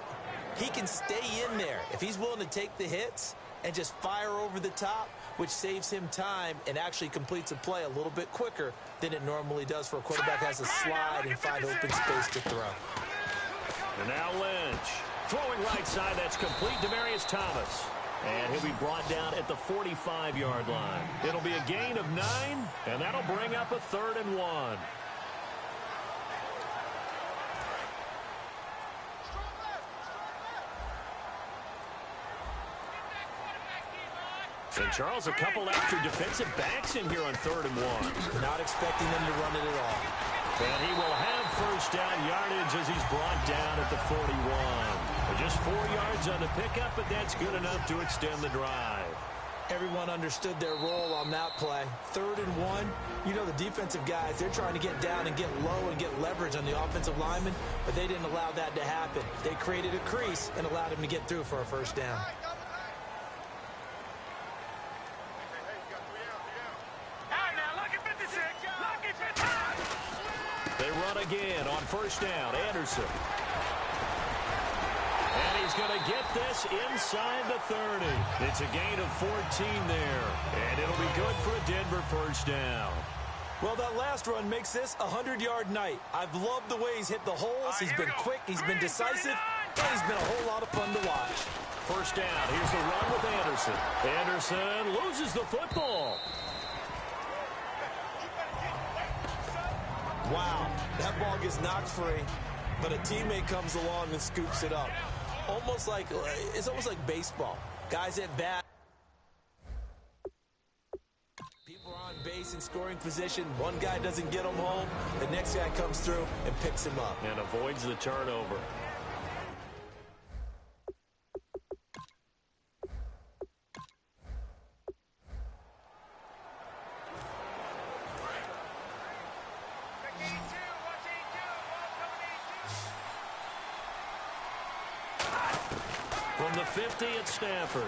he can stay in there. If he's willing to take the hits and just fire over the top, which saves him time and actually completes a play a little bit quicker than it normally does for a quarterback who has to slide and find open space to throw. And now Lynch. Throwing right side, that's complete. Demaryius Thomas. And he'll be brought down at the 45-yard line. It'll be a gain of 9, and that'll bring up a 3rd and 1. And Charles, a couple extra defensive backs in here on 3rd and 1. Not expecting them to run it at all. And he will have first down yardage as he's brought down at the 41. Just 4 yards on the pickup, but that's good enough to extend the drive. Everyone understood their role on that play. 3rd and 1. You know, the defensive guys, they're trying to get down and get low and get leverage on the offensive lineman, but they didn't allow that to happen. They created a crease and allowed him to get through for a first down. They run again on first down. Anderson. And he's going to get this inside the 30. It's a gain of 14 there. And it'll be good for a Denver first down. Well, that last run makes this a 100-yard night. I've loved the way he's hit the holes. He's been quick. He's been decisive. And he's been a whole lot of fun to watch. First down. Here's the run with Anderson. Anderson loses the football. Wow, that ball gets knocked free, but a teammate comes along and scoops it up. It's almost like baseball. Guys at bat. People are on base in scoring position. One guy doesn't get them home. The next guy comes through and picks him up. And avoids the turnover. From the 50 at Stafford.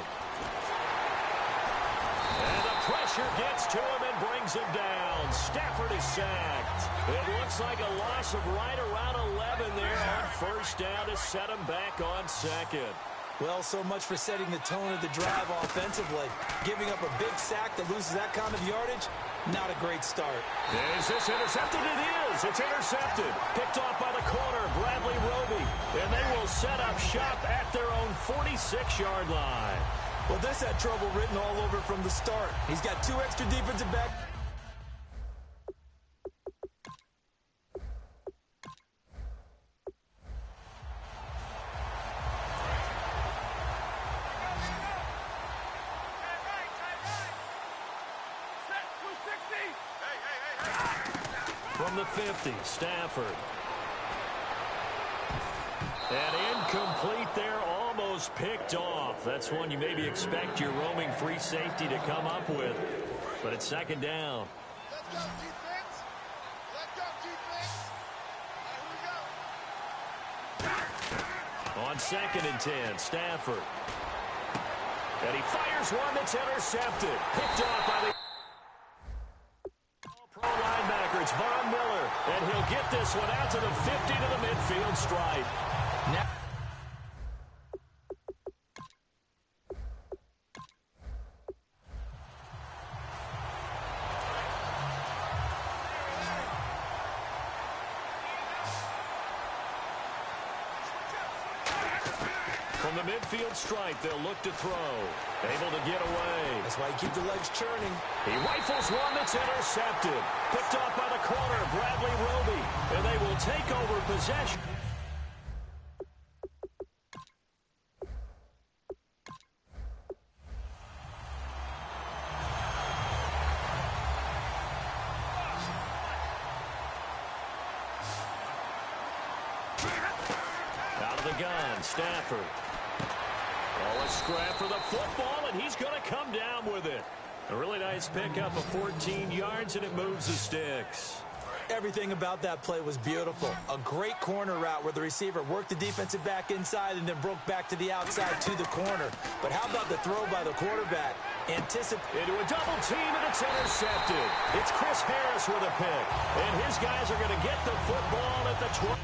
And the pressure gets to him and brings him down. Stafford is sacked. It looks like a loss of right around 11 there on first down to set him back on second. Well, so much for setting the tone of the drive offensively. Giving up a big sack that loses that kind of yardage, not a great start. Is this intercepted? It is. It's intercepted. Picked off by the corner, Bradley Roby. And they will set up shop at their own 46-yard line. Well, this had trouble written all over from the start. He's got 2 extra defensive backs. From the 50, Stafford. And incomplete there, almost picked off. That's one you maybe expect your roaming free safety to come up with. But it's second down. Let's go, defense. Let's go, defense. Here we go. On 2nd and 10, Stafford. And he fires one that's intercepted. Picked off by the pro linebacker. It's Von Miller. And he'll get this one out to the 50 to the midfield stripe. Now from the midfield stripe, they'll look to throw. Able to get away. that's why you keep the legs churning. He rifles one that's intercepted. Picked off by the corner, Bradley Roby. And they will take over possession. Out of the gun, Stafford. Oh, a scrap for the football, and he's going to come down with it. A really nice pickup of 14 yards, and it moves the sticks. Everything about that play was beautiful. A great corner route where the receiver worked the defensive back inside and then broke back to the outside to the corner. But how about the throw by the quarterback? Anticipate into a double team, and it's intercepted. It's Chris Harris with a pick. And his guys are going to get the football at the 20.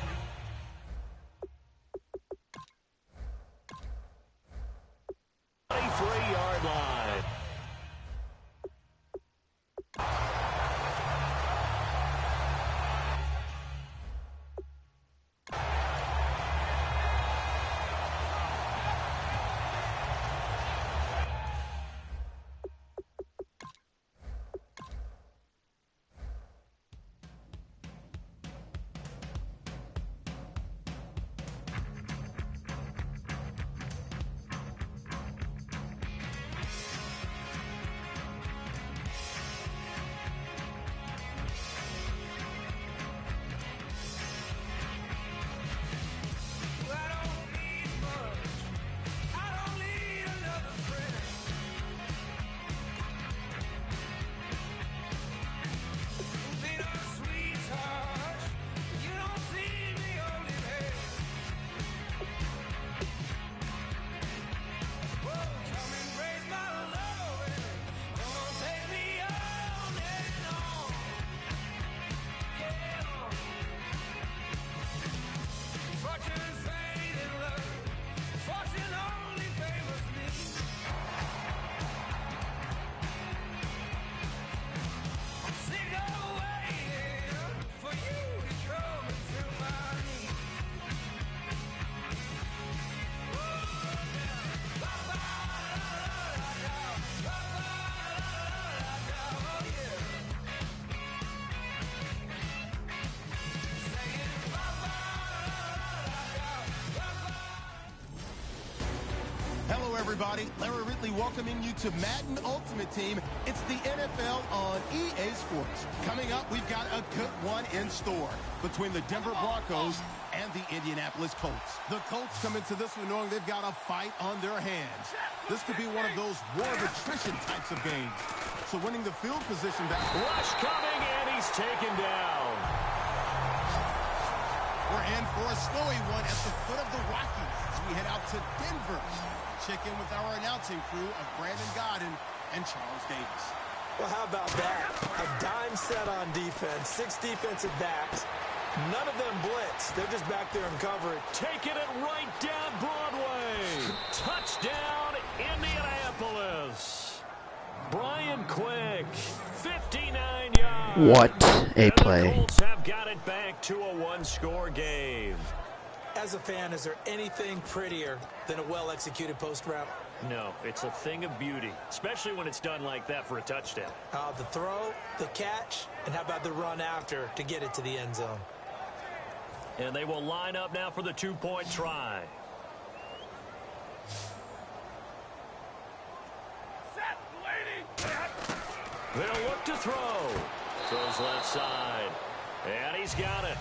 23-yard line. everybody. Larry Ridley welcoming you to Madden Ultimate Team. It's the NFL on EA Sports. Coming up, we've got a good one in store between the Denver Broncos and the Indianapolis Colts. The Colts come into this one knowing they've got a fight on their hands. This could be one of those war of attrition types of games. So winning the field position back. Rush coming, and he's taken down. We're in for a snowy one at the foot of the Rockies as we head out to Denver. Check in with our announcing crew of Brandon Godden and Charles Davis. Well, how about that? A dime set on defense, 6 defensive backs. None of them blitz. They're just back there in coverage. Taking it right down Broadway. Touchdown, Indianapolis. Brian Quick, 59 yards. What a play. The Colts have got it back to a one-score game. As a fan, is there anything prettier than a well-executed post route? No, it's a thing of beauty, especially when it's done like that for a touchdown. The throw, the catch, and how about the run after to get it to the end zone? And they will line up now for the 2-point try. They'll look to throw. Throws left side. And he's got it.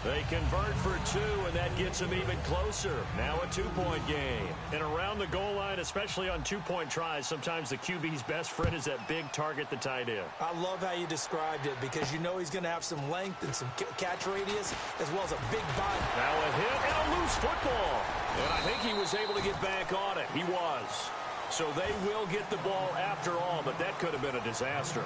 They convert for 2, and that gets them even closer. Now a 2-point game. And around the goal line, especially on 2-point tries, sometimes the QB's best friend is that big target, the tight end. I love how you described it because you know he's going to have some length and some catch radius as well as a big body. Now a hit and a loose football. And I think he was able to get back on it. He was. So they will get the ball after all, but that could have been a disaster.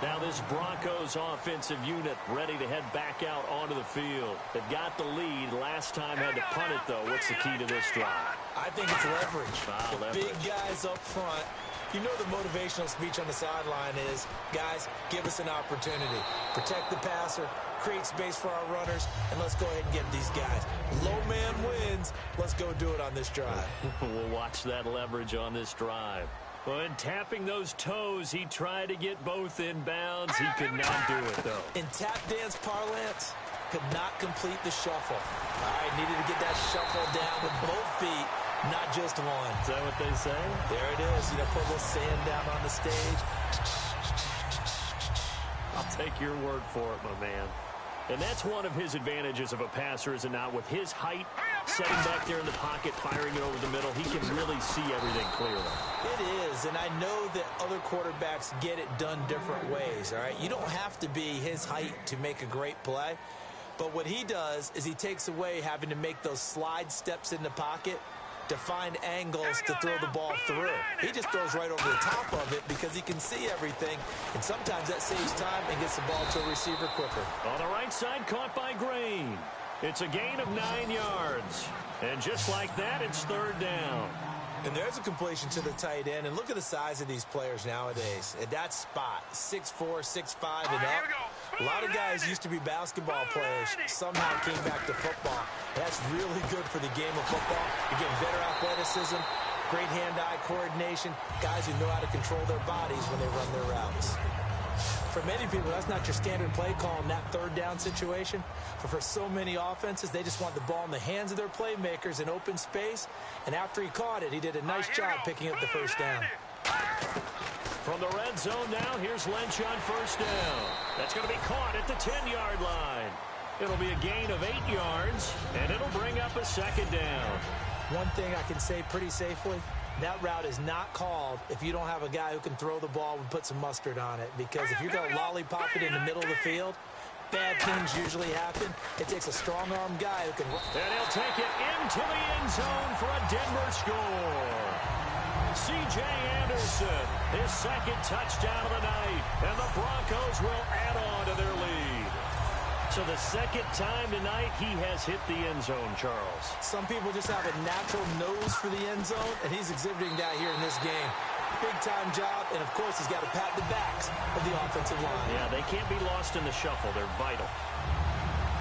Now this Broncos offensive unit ready to head back out onto the field. They've got the lead. Last time had to punt it, though. What's the key to this drive? I think it's leverage. The big guys up front. You know the motivational speech on the sideline is, guys, give us an opportunity. Protect the passer, create space for our runners, and let's go ahead and get these guys. Low man wins. Let's go do it on this drive. We'll watch that leverage on this drive. When tapping those toes, he tried to get both inbounds. He could not do it, though. In tap dance parlance, could not complete the shuffle. All right, needed to get that shuffle down with both feet, not just one. Is that what they say? There it is. You know, put a little sand down on the stage. I'll take your word for it, my man. And that's one of his advantages of a passer, is it not? With his height, setting back there in the pocket, firing it over the middle, he can really see everything clearly. It is, and I know that other quarterbacks get it done different ways, all right? You don't have to be his height to make a great play, but what he does is he takes away having to make those slide steps in the pocket to find angles to throw the ball through. He just throws right over the top of it because he can see everything, and sometimes that saves time and gets the ball to a receiver quicker. On the right side, caught by Green. It's a gain of 9 yards. And just like that, it's 3rd down. And there's a completion to the tight end. And look at the size of these players nowadays. At that spot, 6'4", 6'5", and up. A lot of guys used to be basketball players. Somehow came back to football. That's really good for the game of football. You're getting better athleticism, great hand-eye coordination, guys who know how to control their bodies when they run their routes. For many people, that's not your standard play call in that 3rd down situation. But for so many offenses, they just want the ball in the hands of their playmakers in open space. And after he caught it, he did a nice job picking up the 1st down. From the red zone now, here's Lynch on 1st down. That's going to be caught at the 10-yard line. It'll be a gain of 8 yards, and it'll bring up a 2nd down. One thing I can say pretty safely, that route is not called if you don't have a guy who can throw the ball and put some mustard on it. Because if you're going to lollipop it in the middle of the field, bad things usually happen. It takes a strong-arm guy who can... And he'll take it into the end zone for a Denver score. C.J. Anderson, his 2nd touchdown of the night. And the Broncos will add on to their lead. So the 2nd time tonight he has hit the end zone, Charles. Some people just have a natural nose for the end zone, and he's exhibiting that here in this game. Big-time job, and of course he's got to pat the backs of the offensive line. Yeah, they can't be lost in the shuffle. They're vital.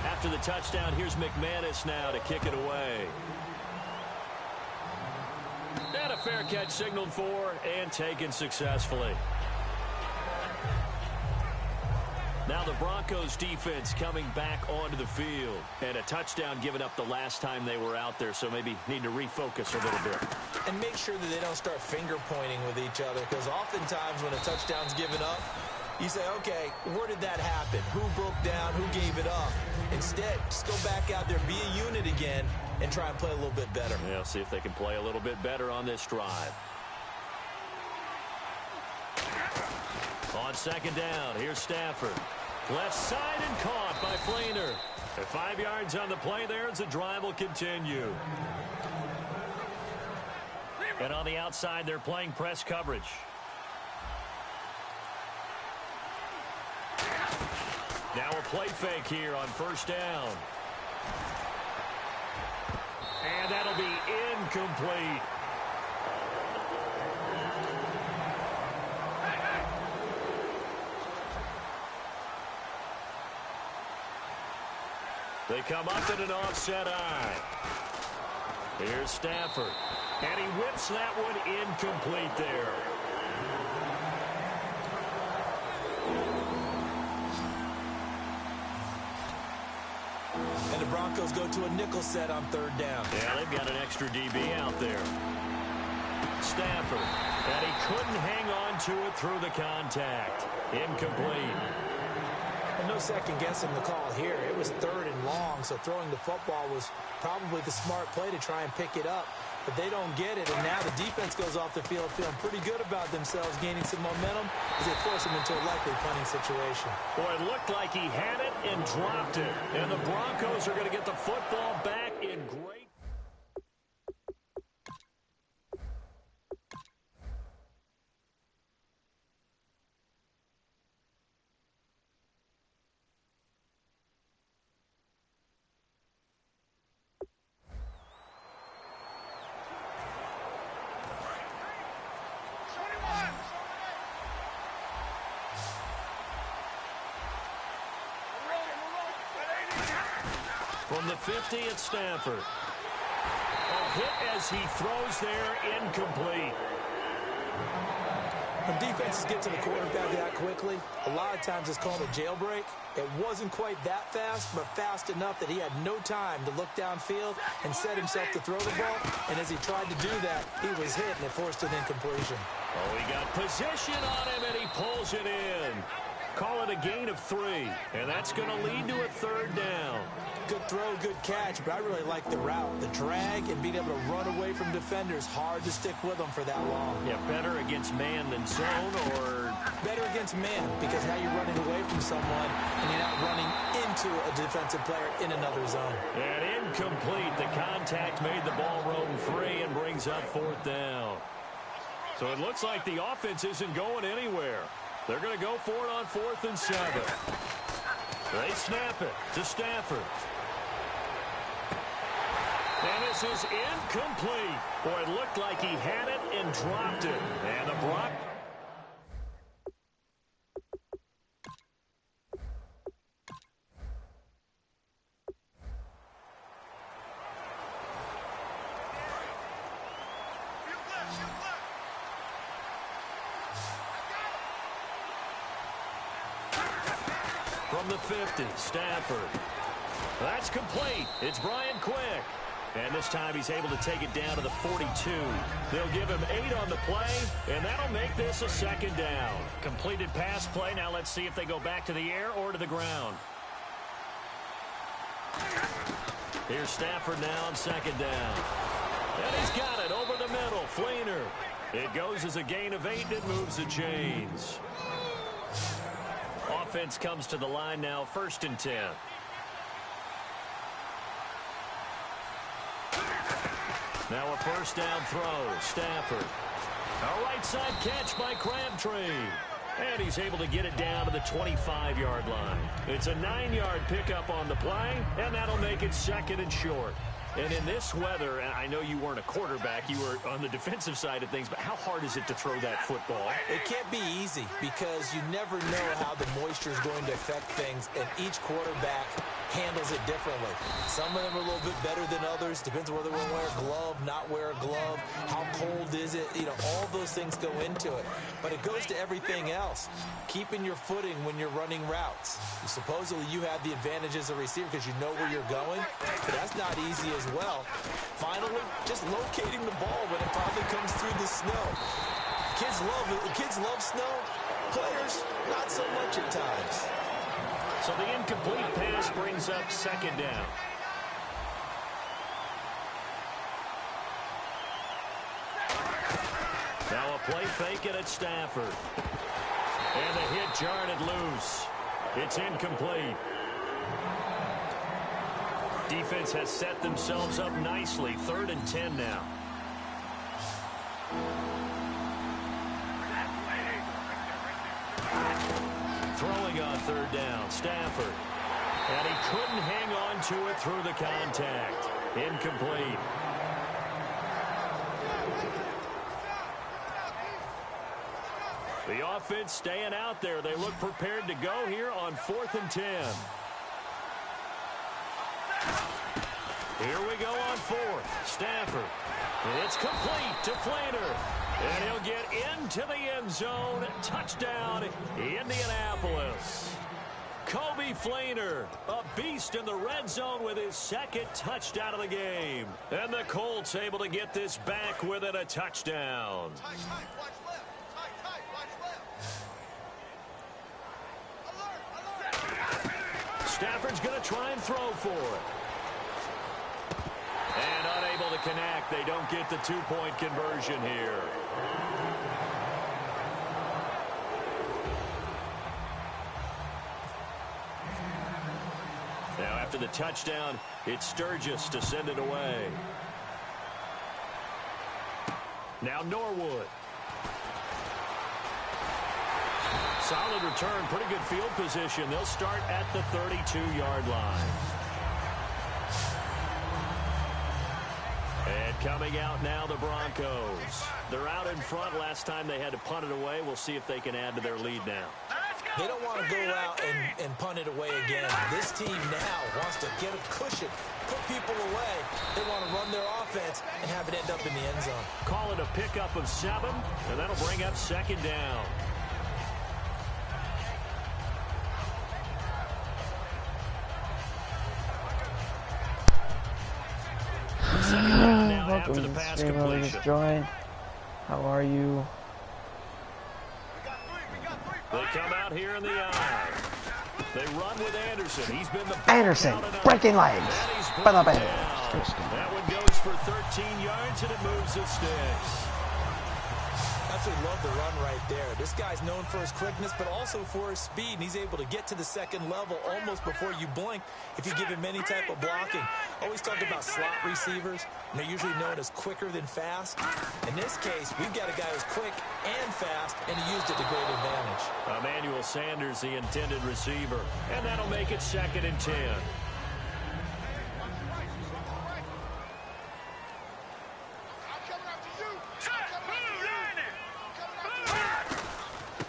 After the touchdown, here's McManus now to kick it away. And a fair catch signaled for and taken successfully. Now the Broncos defense coming back onto the field. And a touchdown given up the last time they were out there, so maybe need to refocus a little bit. and make sure that they don't start finger-pointing with each other, because oftentimes when a touchdown's given up, you say, okay, where did that happen? Who broke down? Who gave it up? Instead, just go back out there, be a unit again, and try and play a little bit better. Yeah, see if they can play a little bit better on this drive. On second down, here's Stafford. Left side and caught by Flainer. At 5 yards on the play there as the drive will continue. And on the outside, they're playing press coverage. Now a play fake here on first down. And that'll be incomplete. They come up in an offset eye. Here's Stafford. And he whips that one incomplete there. And the Broncos go to a nickel set on third down. Yeah, they've got an extra DB out there. Stafford. And he couldn't hang on to it through the contact. Incomplete. And no second guessing the call here. It was third and long, so throwing the football was probably the smart play to try and pick it up. But they don't get it, and now the defense goes off the field feeling pretty good about themselves, gaining some momentum as they force them into a likely punting situation. Boy, it looked like he had it and dropped it. And the Broncos are going to get the football back in great. From the 50, it's Stafford. A hit as he throws there, incomplete. When defenses get to the quarterback that quickly, a lot of times it's called a jailbreak. It wasn't quite that fast, but fast enough that he had no time to look downfield and set himself to throw the ball. And as he tried to do that, he was hit, and it forced an incompletion. Oh, he got position on him, and he pulls it in. Call it a gain of 3, and that's going to lead to a third down. Good throw, good catch, but I really like the route. The drag and being able to run away from defenders, hard to stick with them for that long. Yeah, better against man than zone, or? Better against man, because now you're running away from someone and you're not running into a defensive player in another zone. And incomplete. The contact made the ball roam free and brings up fourth down. So it looks like the offense isn't going anywhere. They're going to go for it on 4th and 7. They snap it to Stafford. And this is incomplete. Boy, it looked like he had it and dropped it. And the Broncos. From the 50, Stafford. That's complete. It's Brian Quick. And this time he's able to take it down to the 42. They'll give him 8 on the play, and that'll make this a second down. Completed pass play. Now let's see if they go back to the air or to the ground. Here's Stafford now on second down. And he's got it over the middle. Flainer. It goes as a gain of 8 and moves the chains. Offense comes to the line now, 1st and 10. Now a first down throw. Stafford. A right side catch by Crabtree. And he's able to get it down to the 25-yard line. It's a 9-yard pickup on the play, and that'll make it 2nd and short. And in this weather, I know you weren't a quarterback, you were on the defensive side of things, but how hard is it to throw that football? It can't be easy because you never know how the moisture is going to affect things, and each quarterback handles it differently. Some of them are a little bit better than others. Depends on whether we'll wear a glove, not wear a glove. How cold is it? You know, all those things go into it. But it goes to everything else. Keeping your footing when you're running routes. Supposedly you have the advantage as a receiver because you know where you're going, but that's not easy as well. Finally, just locating the ball when it probably probably comes through the snow. Kids love snow. Players, not so much at times. So the incomplete pass brings up second down. Now a play fake it at Stafford. And the hit jarred loose. It's incomplete. Defense has set themselves up nicely. 3rd and 10 now. Throwing on 3rd down, Stafford. And he couldn't hang on to it through the contact. Incomplete. The offense staying out there. They look prepared to go here on 4th and 10. Here we go on 4th. Stafford. It's complete to Flainer. And he'll get into the end zone. Touchdown, Indianapolis. Kobe Flainer, a beast in the red zone with his 2nd touchdown of the game. And the Colts able to get this back within a touchdown. Stafford's going to try and throw for it. And unable to connect. They don't get the 2-point conversion here. Now after the touchdown, it's Sturgis to send it away. Now Norwood. Solid return, pretty good field position. They'll start at the 32-yard line. And coming out now, the Broncos. They're out in front. Last time they had to punt it away. We'll see if they can add to their lead now. They don't want to go out and punt it away again. This team now wants to get a cushion, put people away. They want to run their offense and have it end up in the end zone. Call it a pickup of 7, and that'll bring up 2nd down. Welcome to the stream. Just joined. How are you? They come out here in the eye. They run with Anderson. He's been the Anderson breaking legs. That one goes for 13 yards and it moves the sticks. Absolutely love the run right there. This guy's known for his quickness, but also for his speed, and he's able to get to the 2nd level almost before you blink if you give him any type of blocking. Always talked about slot receivers, and they're usually known as quicker than fast. In this case, we've got a guy who's quick and fast, and he used it to great advantage. Emmanuel Sanders, the intended receiver, and that'll make it 2nd and 10.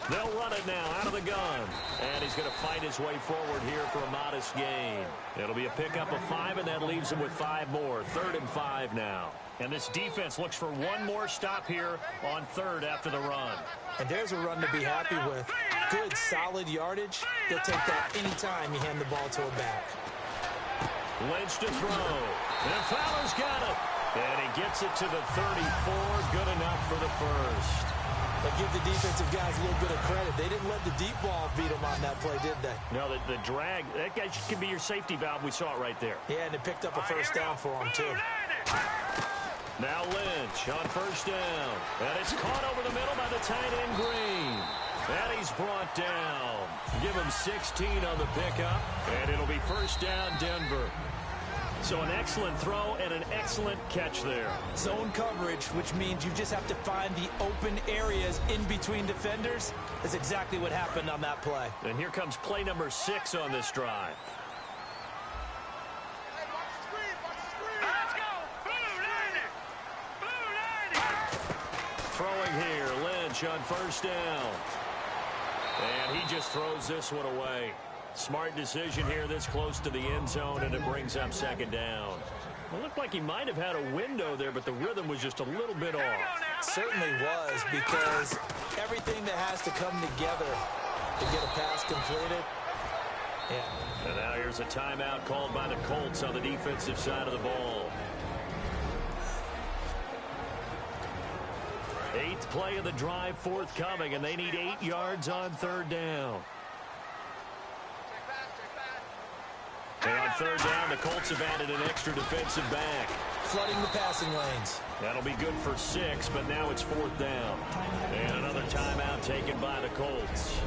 They'll run it now out of the gun. And he's going to fight his way forward here for a modest gain. It'll be a pickup of 5, and that leaves him with 5 more. 3rd and 5 now. And this defense looks for one more stop here on 3rd after the run. And there's a run to be happy with. Good, solid yardage. They'll take that anytime you hand the ball to a back. Lynch to throw. And Fowler's got it. And he gets it to the 34. Good enough for the first. But give the defensive guys a little bit of credit. They didn't let the deep ball beat them on that play, did they? No, the drag, that guy can be your safety valve. We saw it right there. Yeah, and it picked up a first down for him, too. Now Lynch on 1st down. And it's caught over the middle by the tight end Green. And he's brought down. Give him 16 on the pickup. And it'll be 1st down, Denver. So an excellent throw and an excellent catch there. Zone coverage, which means you just have to find the open areas in between defenders. That's exactly what happened on that play. And here comes play number 6 on this drive. Let's go! Blue line it! Blue line it! Throwing here, Lynch on 1st down. And he just throws this one away. Smart decision here this close to the end zone, and it brings up 2nd down. It looked like he might have had a window there, but the rhythm was just a little bit off. It certainly was, because everything that has to come together to get a pass completed. Yeah. And now here's a timeout called by the Colts on the defensive side of the ball. 8th play of the drive forthcoming, and they need 8 yards on 3rd down. And on 3rd down, the Colts have added an extra defensive back. Flooding the passing lanes. That'll be good for 6, but now it's 4th down. And another timeout taken by the Colts.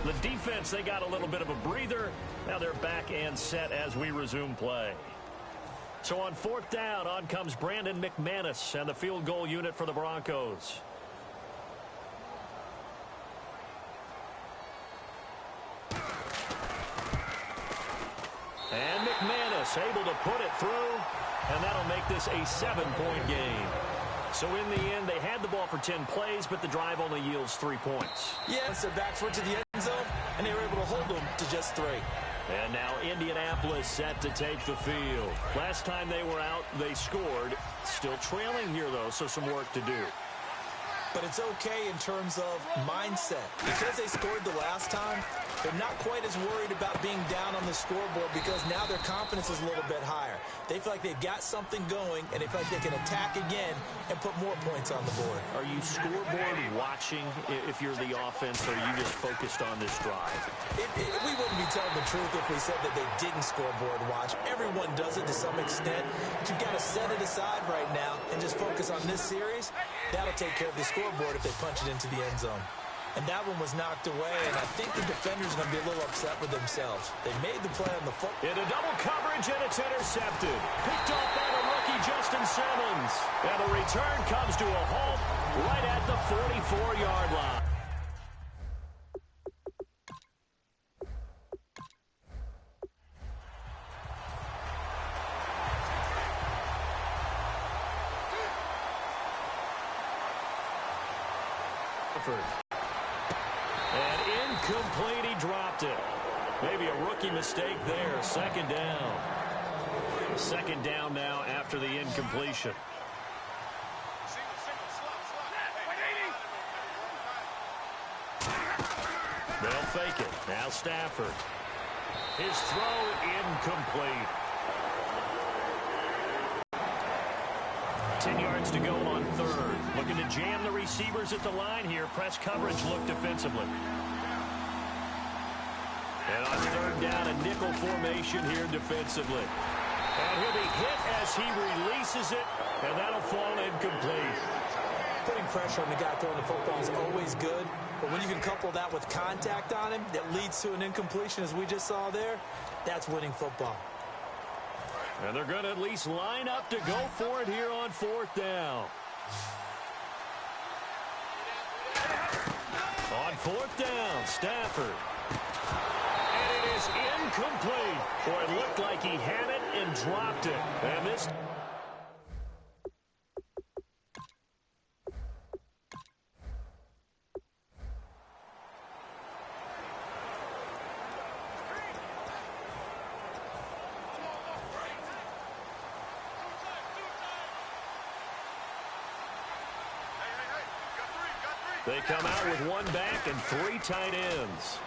The defense, they got a little bit of a breather. Now they're back and set as we resume play. So on 4th down, on comes Brandon McManus and the field goal unit for the Broncos. And McManus able to put it through, and that'll make this a 7-point game. So in the end, they had the ball for 10 plays, but the drive only yields 3 points. Yes, their backs went to the end zone, and they were able to hold them to just 3. And now Indianapolis set to take the field. Last time they were out, they scored. Still trailing here, though, so some work to do. But it's okay in terms of mindset. Because they scored the last time, they're not quite as worried about being down on the scoreboard because now their confidence is a little bit higher. They feel like they've got something going, and they feel like they can attack again and put more points on the board. Are you scoreboard watching if you're the offense, or are you just focused on this drive? We wouldn't be telling the truth if we said that they didn't scoreboard watch. Everyone does it to some extent. But you've got to set it aside right now and just focus on this series. That'll take care of the scoreboard if they punch it into the end zone. And that one was knocked away, and I think the defenders are going to be a little upset with themselves. They made the play on the foot. Into double coverage, and it's intercepted. Picked off by the rookie Justin Simmons. And the return comes to a halt right at the 44-yard line. And incomplete, he dropped it. Maybe a rookie mistake there. 2nd down. 2nd down now after the incompletion. They'll fake it. Now Stafford. His throw incomplete. 10 yards to go on 3rd. Looking to jam the receivers at the line here. Press coverage look defensively. And on 3rd down, a nickel formation here defensively. And he'll be hit as he releases it, and that'll fall incomplete. Putting pressure on the guy throwing the football is always good, but when you can couple that with contact on him that leads to an incompletion, as we just saw there, that's winning football. And they're going to at least line up to go for it here on 4th down. On 4th down, Stafford. And it is incomplete. Boy, it looked like he had it and dropped it. And this... They come out with 1 back and 3 tight ends.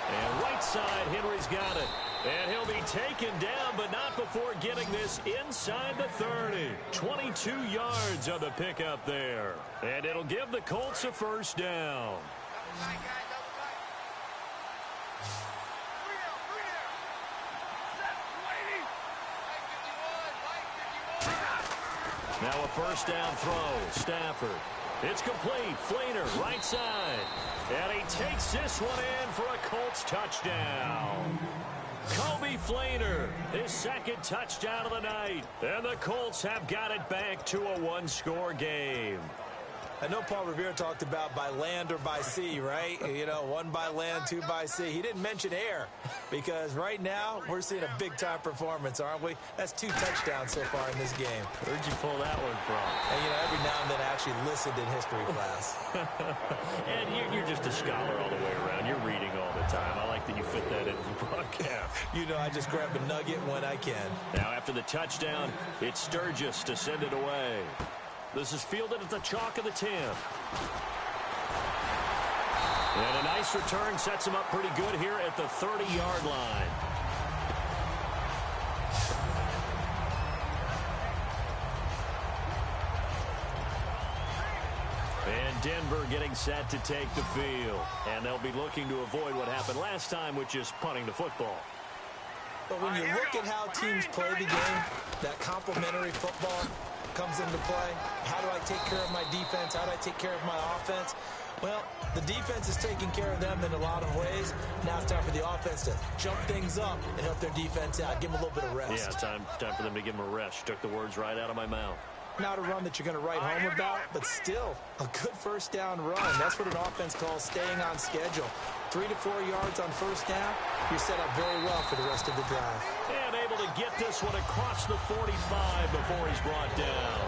And right side, Henry's got it. And he'll be taken down, but not before getting this inside the 30. 22 yards on the pickup there. And it'll give the Colts a 1st down. Now a 1st down throw. Stafford. It's complete. Fleener, right side. And he takes this one in for a Colts touchdown. Kobe Fleener, his 2nd touchdown of the night. And the Colts have got it back to a 1-score game. I know Paul Revere talked about by land or by sea, right? You know, 1 by land, 2 by sea. He didn't mention air because right now we're seeing a big-time performance, aren't we? That's 2 touchdowns so far in this game. Where'd you pull that one from? And, you know, every now and then I actually listened in history class. And you're just a scholar all the way around. You're reading all the time. I like that you fit that into the broadcast. You know, I just grab a nugget when I can. Now after the touchdown, it's Sturgis to send it away. This is fielded at the chalk of the 10. And a nice return sets him up pretty good here at the 30-yard line. Denver getting set to take the field. And they'll be looking to avoid what happened last time, which is punting the football. But when you look at how teams play the game, that complementary football comes into play. How do I take care of my defense? How do I take care of my offense? Well, the defense is taking care of them in a lot of ways. Now it's time for the offense to jump things up and help their defense out. Give them a little bit of rest. Yeah, time for them to give them a rest. You took the words right out of my mouth. Not a run that you're going to write home about, but still a good first down run. That's what an offense calls staying on schedule. 3 to 4 yards on first down, you're set up very well for the rest of the drive. And able to get this one across the 45 before he's brought down.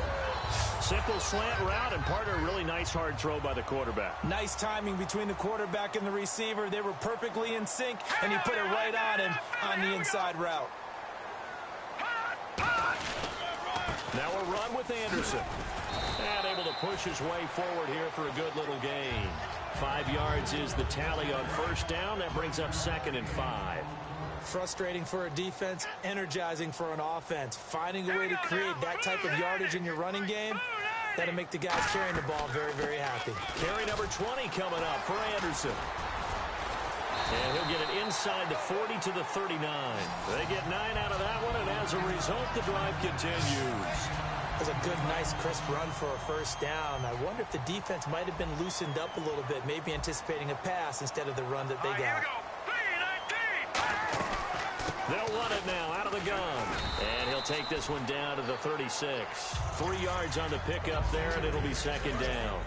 Simple slant route, and partner, really nice hard throw by the quarterback. Nice timing between the quarterback and the receiver. They were perfectly in sync, and he put it right on him on the inside route. Now a run with Anderson. And able to push his way forward here for a good little gain. 5 yards is the tally on first down. That brings up 2nd and 5. Frustrating for a defense, energizing for an offense. Finding a way to create that type of yardage in your running game, that'll make the guys carrying the ball very, very happy. Carry number 20 coming up for Anderson. And he'll get it inside the 40 to the 39. They get 9 out of that one, and as a result, the drive continues. It was a good, nice, crisp run for a first down. I wonder if the defense might have been loosened up a little bit, maybe anticipating a pass instead of the run that they got. They'll run it now out of the gun. And he'll take this one down to the 36. 3 yards on the pickup there, and it'll be 2nd down.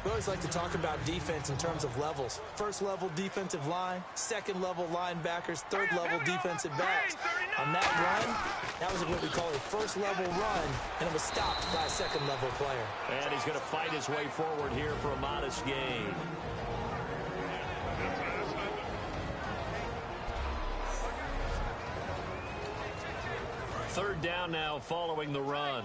We always like to talk about defense in terms of levels. First level defensive line, second level linebackers, third level defensive backs. On that run, that was what we call a first level run, and it was stopped by a second level player. And he's going to fight his way forward here for a modest gain. Third down now following the run.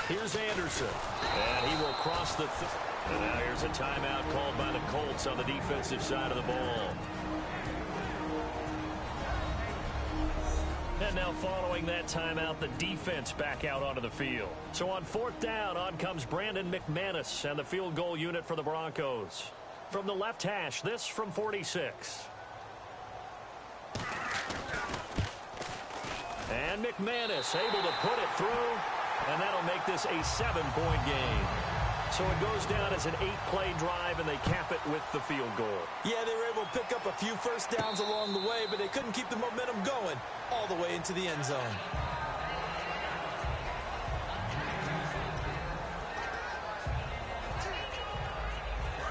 Here's Anderson, and he will cross the... And now here's a timeout called by the Colts on the defensive side of the ball. And now following that timeout, the defense back out onto the field. So on 4th down, on comes Brandon McManus and the field goal unit for the Broncos. From the left hash, this from 46. And McManus able to put it through. And that'll make this a 7-point game. So it goes down as an 8-play drive, and they cap it with the field goal. Yeah, they were able to pick up a few first downs along the way, but they couldn't keep the momentum going all the way into the end zone.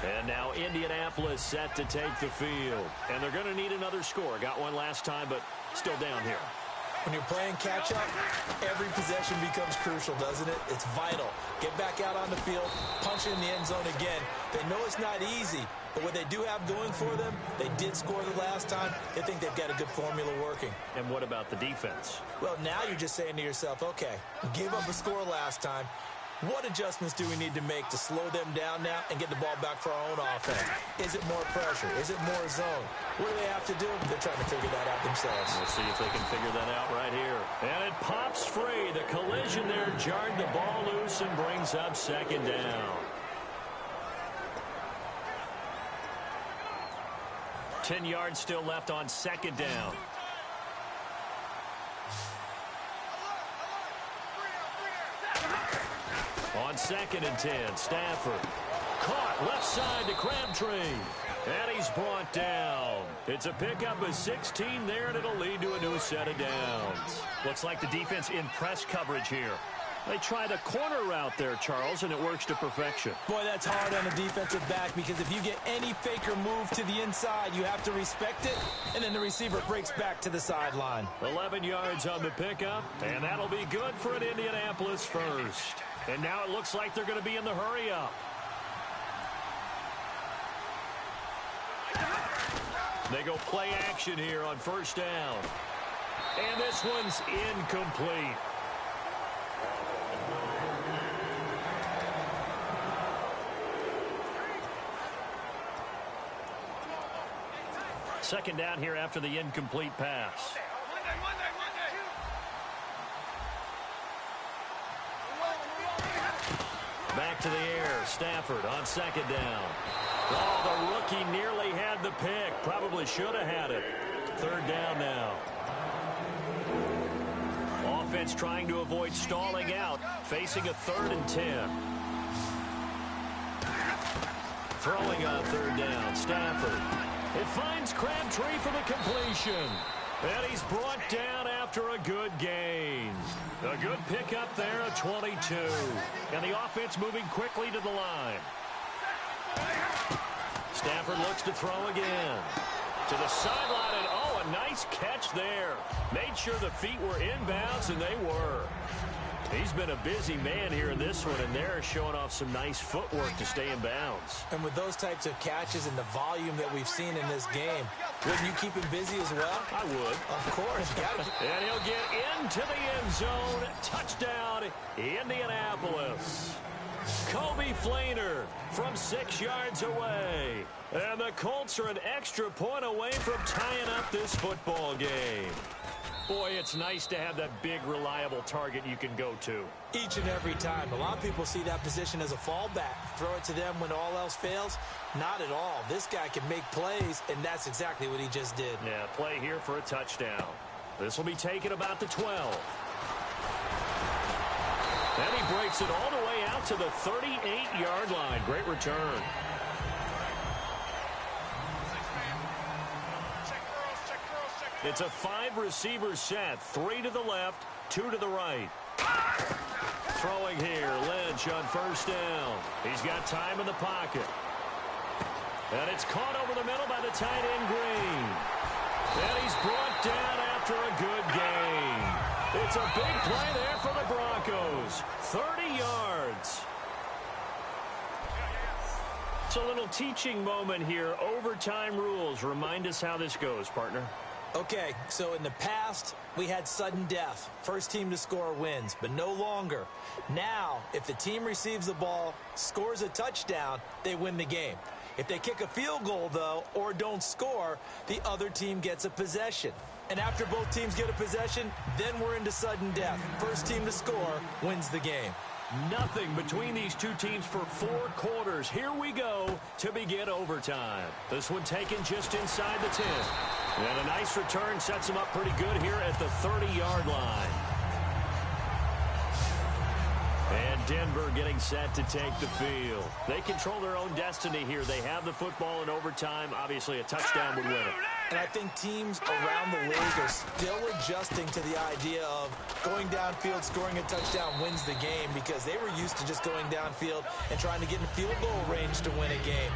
And now Indianapolis set to take the field. And they're going to need another score. Got one last time, but still down here. When you're playing catch-up, every possession becomes crucial, doesn't it? It's vital. Get back out on the field, punch it in the end zone again. They know it's not easy, but what they do have going for them, they did score the last time. They think they've got a good formula working. And what about the defense? Well, now you're just saying to yourself, okay, gave up a score last time. What adjustments do we need to make to slow them down now and get the ball back for our own offense? Is it more pressure? Is it more zone? What do they have to do? They're trying to figure that out themselves. We'll see if they can figure that out right here. And it pops free. The collision there jarred the ball loose and brings up 2nd down. 10 yards still left on 2nd down. On 2nd and 10, Stafford. Caught left side to Crabtree. And he's brought down. It's a pickup of 16 there, and it'll lead to a new set of downs. Looks like the defense in press coverage here. They try the corner route there, Charles, and it works to perfection. Boy, that's hard on a defensive back because if you get any fake or move to the inside, you have to respect it, and then the receiver breaks back to the sideline. 11 yards on the pickup, and that'll be good for an Indianapolis first. And now it looks like they're going to be in the hurry-up. They go play action here on first down. And this one's incomplete. Second down here after the incomplete pass. Back to the air. Stafford on second down. Oh, the rookie nearly had the pick. Probably should have had it. Third down now. Offense trying to avoid stalling out. Facing a 3rd and 10. Throwing on third down. Stafford. It finds Crabtree for the completion. And he's brought down after a good gain. A good pickup there at 22. And the offense moving quickly to the line. Stafford looks to throw again. To the sideline, and oh, a nice catch there. Made sure the feet were inbounds, and they were. He's been a busy man here in this one, and they're showing off some nice footwork to stay in bounds. And with those types of catches and the volume that we've seen in this game, wouldn't you keep him busy as well? I would. Of course. And he'll get into the end zone. Touchdown, Indianapolis. Kobe Flainer from 6 yards away. And the Colts are an extra point away from tying up this football game. Boy, it's nice to have that big, reliable target you can go to. Each and every time. A lot of people see that position as a fallback. Throw it to them when all else fails. Not at all. This guy can make plays, and that's exactly what he just did. Yeah, play here for a touchdown. This will be taken about the 12. And he breaks it all the way out to the 38-yard line. Great return. It's a 5-receiver set. 3 to the left, 2 to the right. Throwing here, Lynch on first down. He's got time in the pocket. And it's caught over the middle by the tight end, Green. And he's brought down after a good gain. It's a big play there for the Broncos. 30 yards. It's a little teaching moment here. Overtime rules. Remind us how this goes, partner. Okay, so in the past, we had sudden death. First team to score wins, but no longer. Now, if the team receives the ball, scores a touchdown, they win the game. If they kick a field goal, though, or don't score, the other team gets a possession. And after both teams get a possession, then we're into sudden death. First team to score wins the game. Nothing between these two teams for 4 quarters. Here we go to begin overtime. This one taken just inside the 10. And a nice return sets them up pretty good here at the 30-yard line. And Denver getting set to take the field. They control their own destiny here. They have the football in overtime. Obviously, a touchdown would win it. And I think teams around the league are still adjusting to the idea of going downfield, scoring a touchdown wins the game, because they were used to just going downfield and trying to get in field goal range to win a game.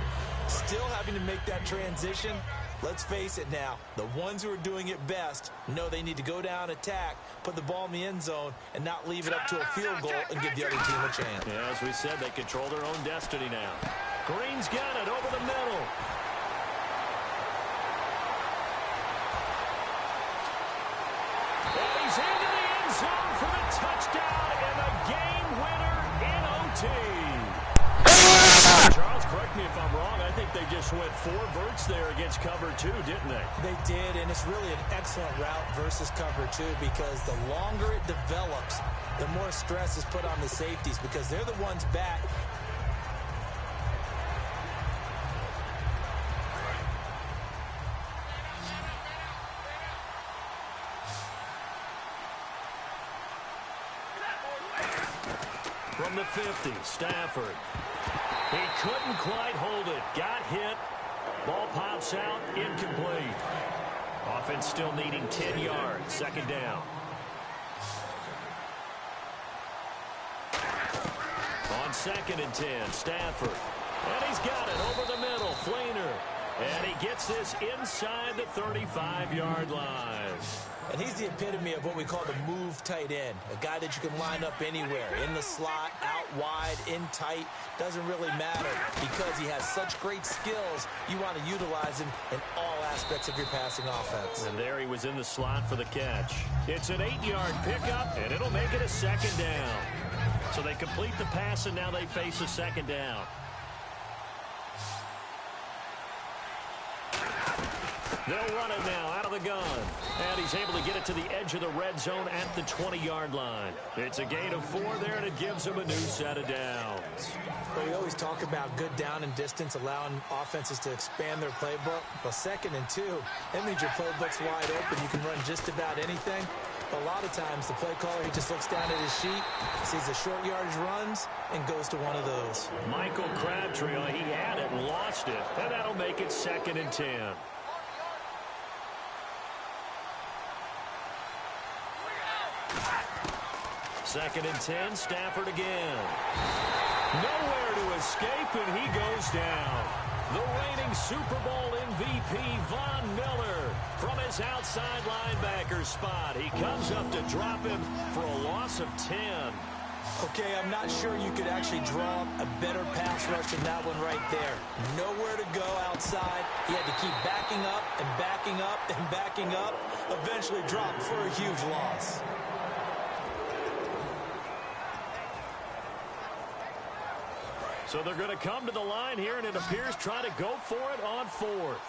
Still having to make that transition. Let's face it now, the ones who are doing it best know they need to go down, attack, put the ball in the end zone, and not leave it up to a field goal and give the other team a chance. Yeah, as we said, they control their own destiny now. Green's got it over the middle. And he's into the end zone for the touchdown and the game winner in OT. Charles, correct me if I'm wrong. I think they just went 4 verts there against cover 2, didn't they? They did, and it's really an excellent route versus cover 2, because the longer it develops, the more stress is put on the safeties, because they're the ones back. From the 50, Stafford. He couldn't quite hold it. Got hit. Ball pops out. Incomplete. Offense still needing 10 yards. Second down. On 2nd and 10, Stafford. And he's got it over the middle. Flainer. And he gets this inside the 35-yard line. And he's the epitome of what we call the move tight end. A guy that you can line up anywhere. In the slot, out wide, in tight. Doesn't really matter, because he has such great skills. You want to utilize him in all aspects of your passing offense. And there he was in the slot for the catch. It's an 8-yard pickup, and it'll make it a second down. So they complete the pass, and now they face a second down. They'll run it now out of the gun. And he's able to get it to the edge of the red zone at the 20-yard line. It's a gain of 4 there, and it gives him a new set of downs. Well, we always talk about good down and distance, allowing offenses to expand their playbook. Well, 2nd and 2, that means your playbook's wide open. You can run just about anything. But a lot of times, the play caller, he just looks down at his sheet, sees the short yardage runs, and goes to one of those. Michael Crabtree, he had it and lost it. And that'll make it 2nd and 10. 2nd and 10, Stafford again. Nowhere to escape, and he goes down. The reigning Super Bowl MVP, Von Miller, from his outside linebacker spot. He comes up to drop him for a loss of 10. Okay, I'm not sure you could actually draw a better pass rush than that one right there. Nowhere to go outside. He had to keep backing up and backing up and backing up. Eventually dropped for a huge loss. So they're going to come to the line here, and it appears trying to go for it on 4th.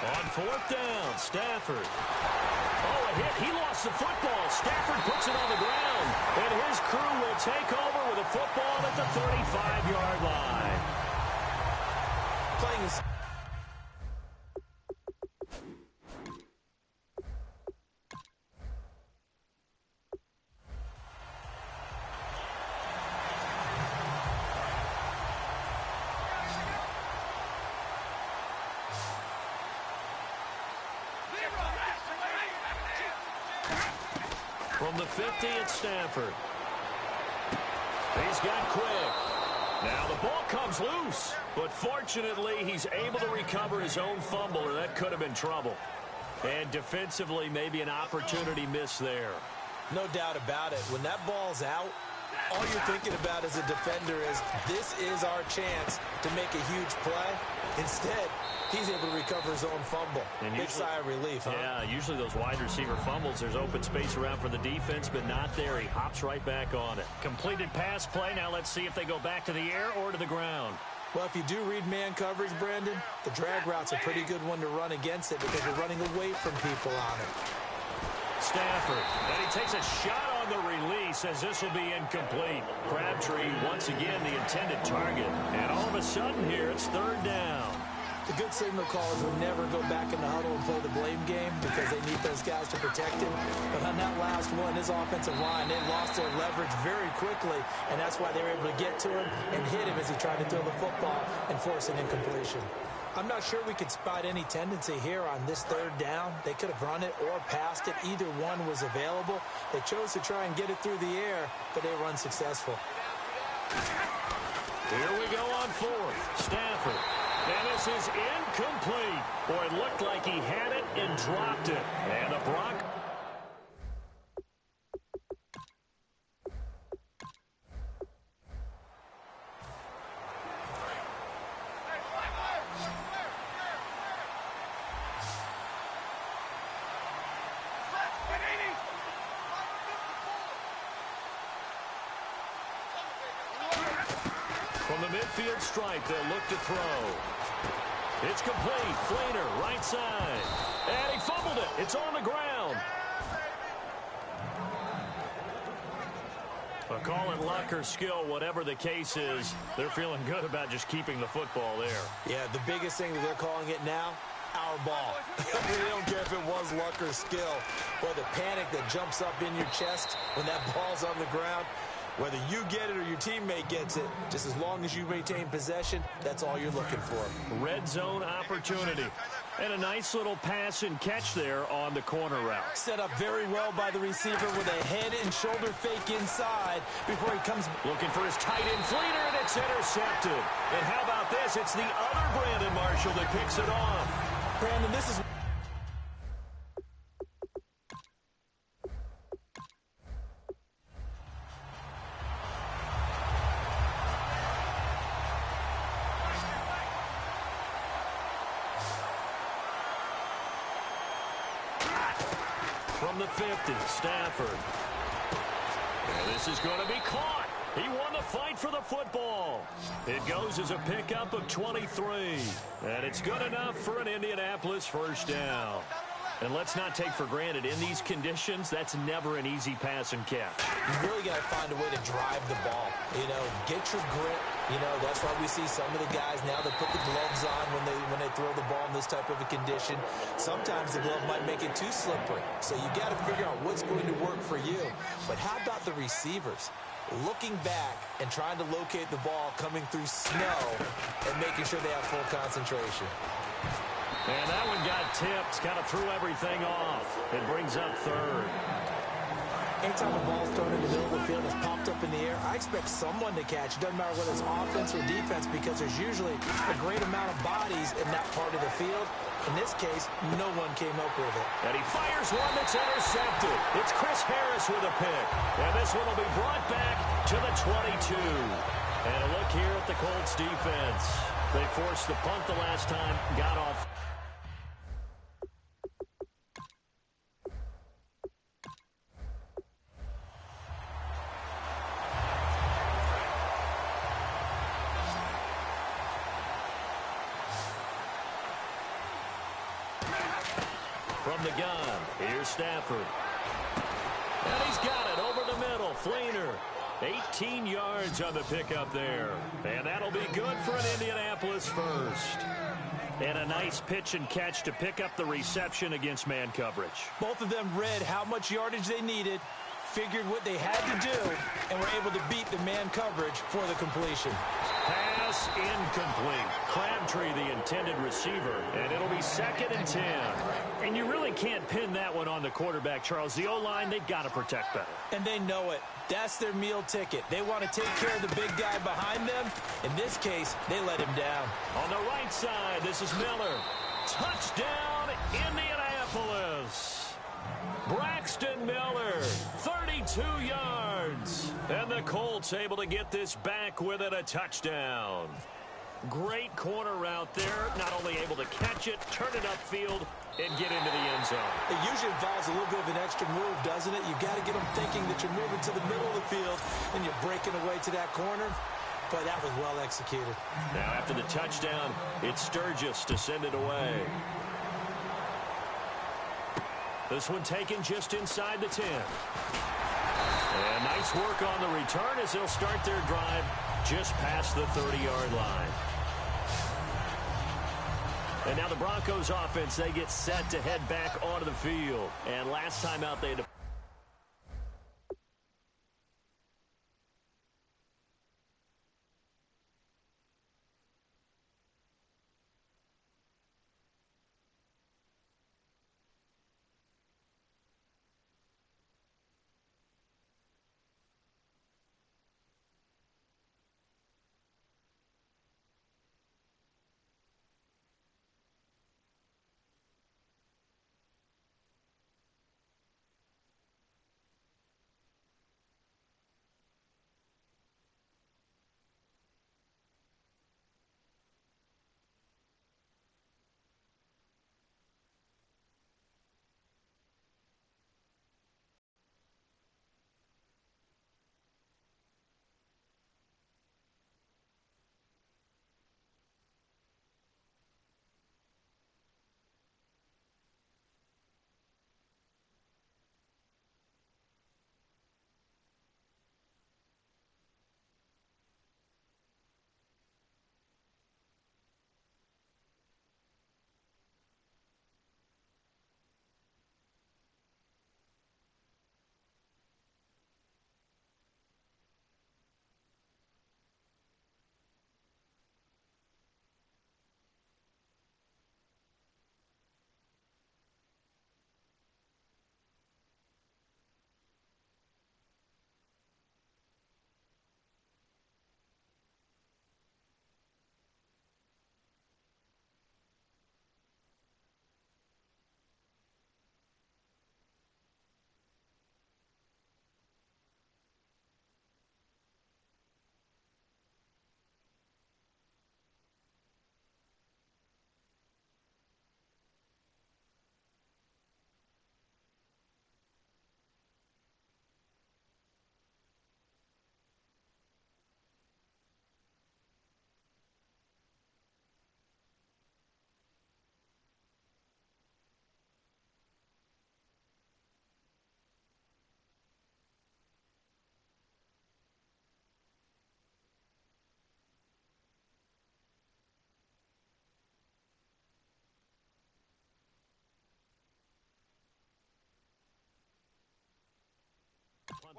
On 4th down, Stafford. Oh, a hit. He lost the football. Stafford puts it on the ground, and his crew will take over with a football at the 35-yard line. Playing his... From the 50, it's Stafford. He's got quick. Now the ball comes loose, but fortunately he's able to recover his own fumble, or that could have been trouble. And defensively, maybe an opportunity missed there. No doubt about it. When that ball's out, all you're thinking about as a defender is, this is our chance to make a huge play. Instead, he's able to recover his own fumble. And big sigh of relief, huh? Yeah, usually those wide receiver fumbles, there's open space around for the defense, but not there. He hops right back on it. Completed pass play. Now let's see if they go back to the air or to the ground. Well, if you do read man coverage, Brandon, the drag route's a pretty good one to run against it because you're running away from people on it. Stafford, and he takes a shot on the release as this will be incomplete. Crabtree, once again, the intended target. And all of a sudden here, it's 3rd down. The good signal callers would never go back in the huddle and play the blame game because they need those guys to protect him. But on that last one, his offensive line, they lost their leverage very quickly, and that's why they were able to get to him and hit him as he tried to throw the football and force an incompletion. I'm not sure we could spot any tendency here on this 3rd down. They could have run it or passed it. Either one was available. They chose to try and get it through the air, but they were unsuccessful. Here we go on 4th. Stafford. And this is incomplete. Boy, it looked like he had it and dropped it. And the Broncos. From the midfield stripe, they'll look to throw. It's complete. Flainer, right side. And he fumbled it. It's on the ground. But call it luck or skill, whatever the case is, they're feeling good about just keeping the football there. Yeah, the biggest thing that they're calling it now, our ball. They don't care if it was luck or skill. But the panic that jumps up in your chest when that ball's on the ground, whether you get it or your teammate gets it, just as long as you maintain possession, that's all you're looking for. Red zone opportunity. And a nice little pass and catch there on the corner route. Set up very well by the receiver with a head and shoulder fake inside before he comes. Looking for his tight end Fleeter, and it's intercepted. And how about this? It's the other Brandon Marshall that picks it off. Brandon, this is... From the 50, Stafford. And this is going to be caught. He won the fight for the football. It goes as a pickup of 23. And it's good enough for an Indianapolis first down. And let's not take for granted, in these conditions, that's never an easy pass and catch. You really got to find a way to drive the ball. You know, get your grip. You know, that's why we see some of the guys now that put the gloves on when they throw the ball in this type of a condition. Sometimes the glove might make it too slippery. So you got to figure out what's going to work for you. But how about the receivers? Looking back and trying to locate the ball coming through snow and making sure they have full concentration. And that one got tipped, kind of threw everything off. It brings up third. Anytime the ball's thrown in the middle of the field, it's popped up in the air, I expect someone to catch. It doesn't matter whether it's offense or defense, because there's usually a great amount of bodies in that part of the field. In this case, no one came up with it. And he fires one that's intercepted. It's Chris Harris with a pick. And this one will be brought back to the 22. And a look here at the Colts defense. They forced the punt the last time, got off. From the gun, here's Stafford. And he's got it over the middle. Fleener, 18 yards on the pickup there. And that'll be good for an Indianapolis first. And a nice pitch and catch to pick up the reception against man coverage. Both of them read how much yardage they needed, figured what they had to do, and were able to beat the man coverage for the completion. Pass incomplete. Crabtree, the intended receiver, and it'll be 2nd and 10. And you really can't pin that one on the quarterback, Charles. The O-line, they've got to protect better. And they know it. That's their meal ticket. They want to take care of the big guy behind them. In this case, they let him down. On the right side, this is Miller. Touchdown, Indianapolis. Braxton Miller, 32 yards. And the Colts able to get this back within a touchdown. Great corner route there. Not only able to catch it, turn it upfield, and get into the end zone. It usually involves a little bit of an extra move, doesn't it? You've got to get them thinking that you're moving to the middle of the field and you're breaking away to that corner. But that was well executed. Now after the touchdown, it's Sturgis to send it away. This one taken just inside the 10. And nice work on the return as they'll start their drive just past the 30-yard line. And now the Broncos offense, they get set to head back onto the field. And last time out, they had to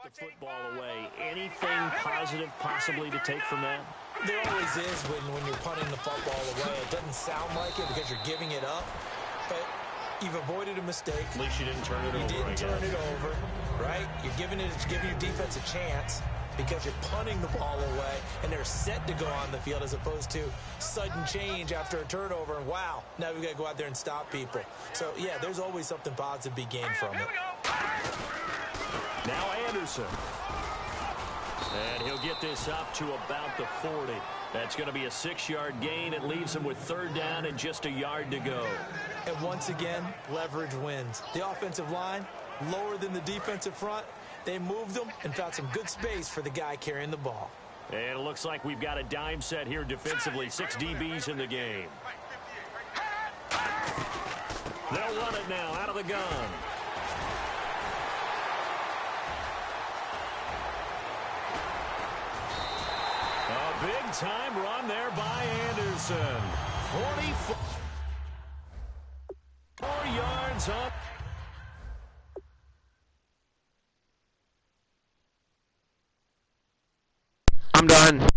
the football away. Anything positive possibly to take from that? There always is when you're punting the football away. It doesn't sound like it because you're giving it up, but you've avoided a mistake. At least you didn't turn it over. You didn't turn it over, right? You're giving your defense a chance because you're punting the ball away, and they're set to go on the field as opposed to sudden change after a turnover, and wow, now we've got to go out there and stop people. So, yeah, there's always something positive to be gained from it. Now Anderson. And he'll get this up to about the 40. That's going to be a 6-yard gain. It leaves him with third down and just a yard to go. And once again, leverage wins. The offensive line, lower than the defensive front. They moved them and found some good space for the guy carrying the ball. And it looks like we've got a dime set here defensively. 6 DBs in the game. They'll run it now out of the gun. A big-time run there by Anderson. 44 yards up. I'm done.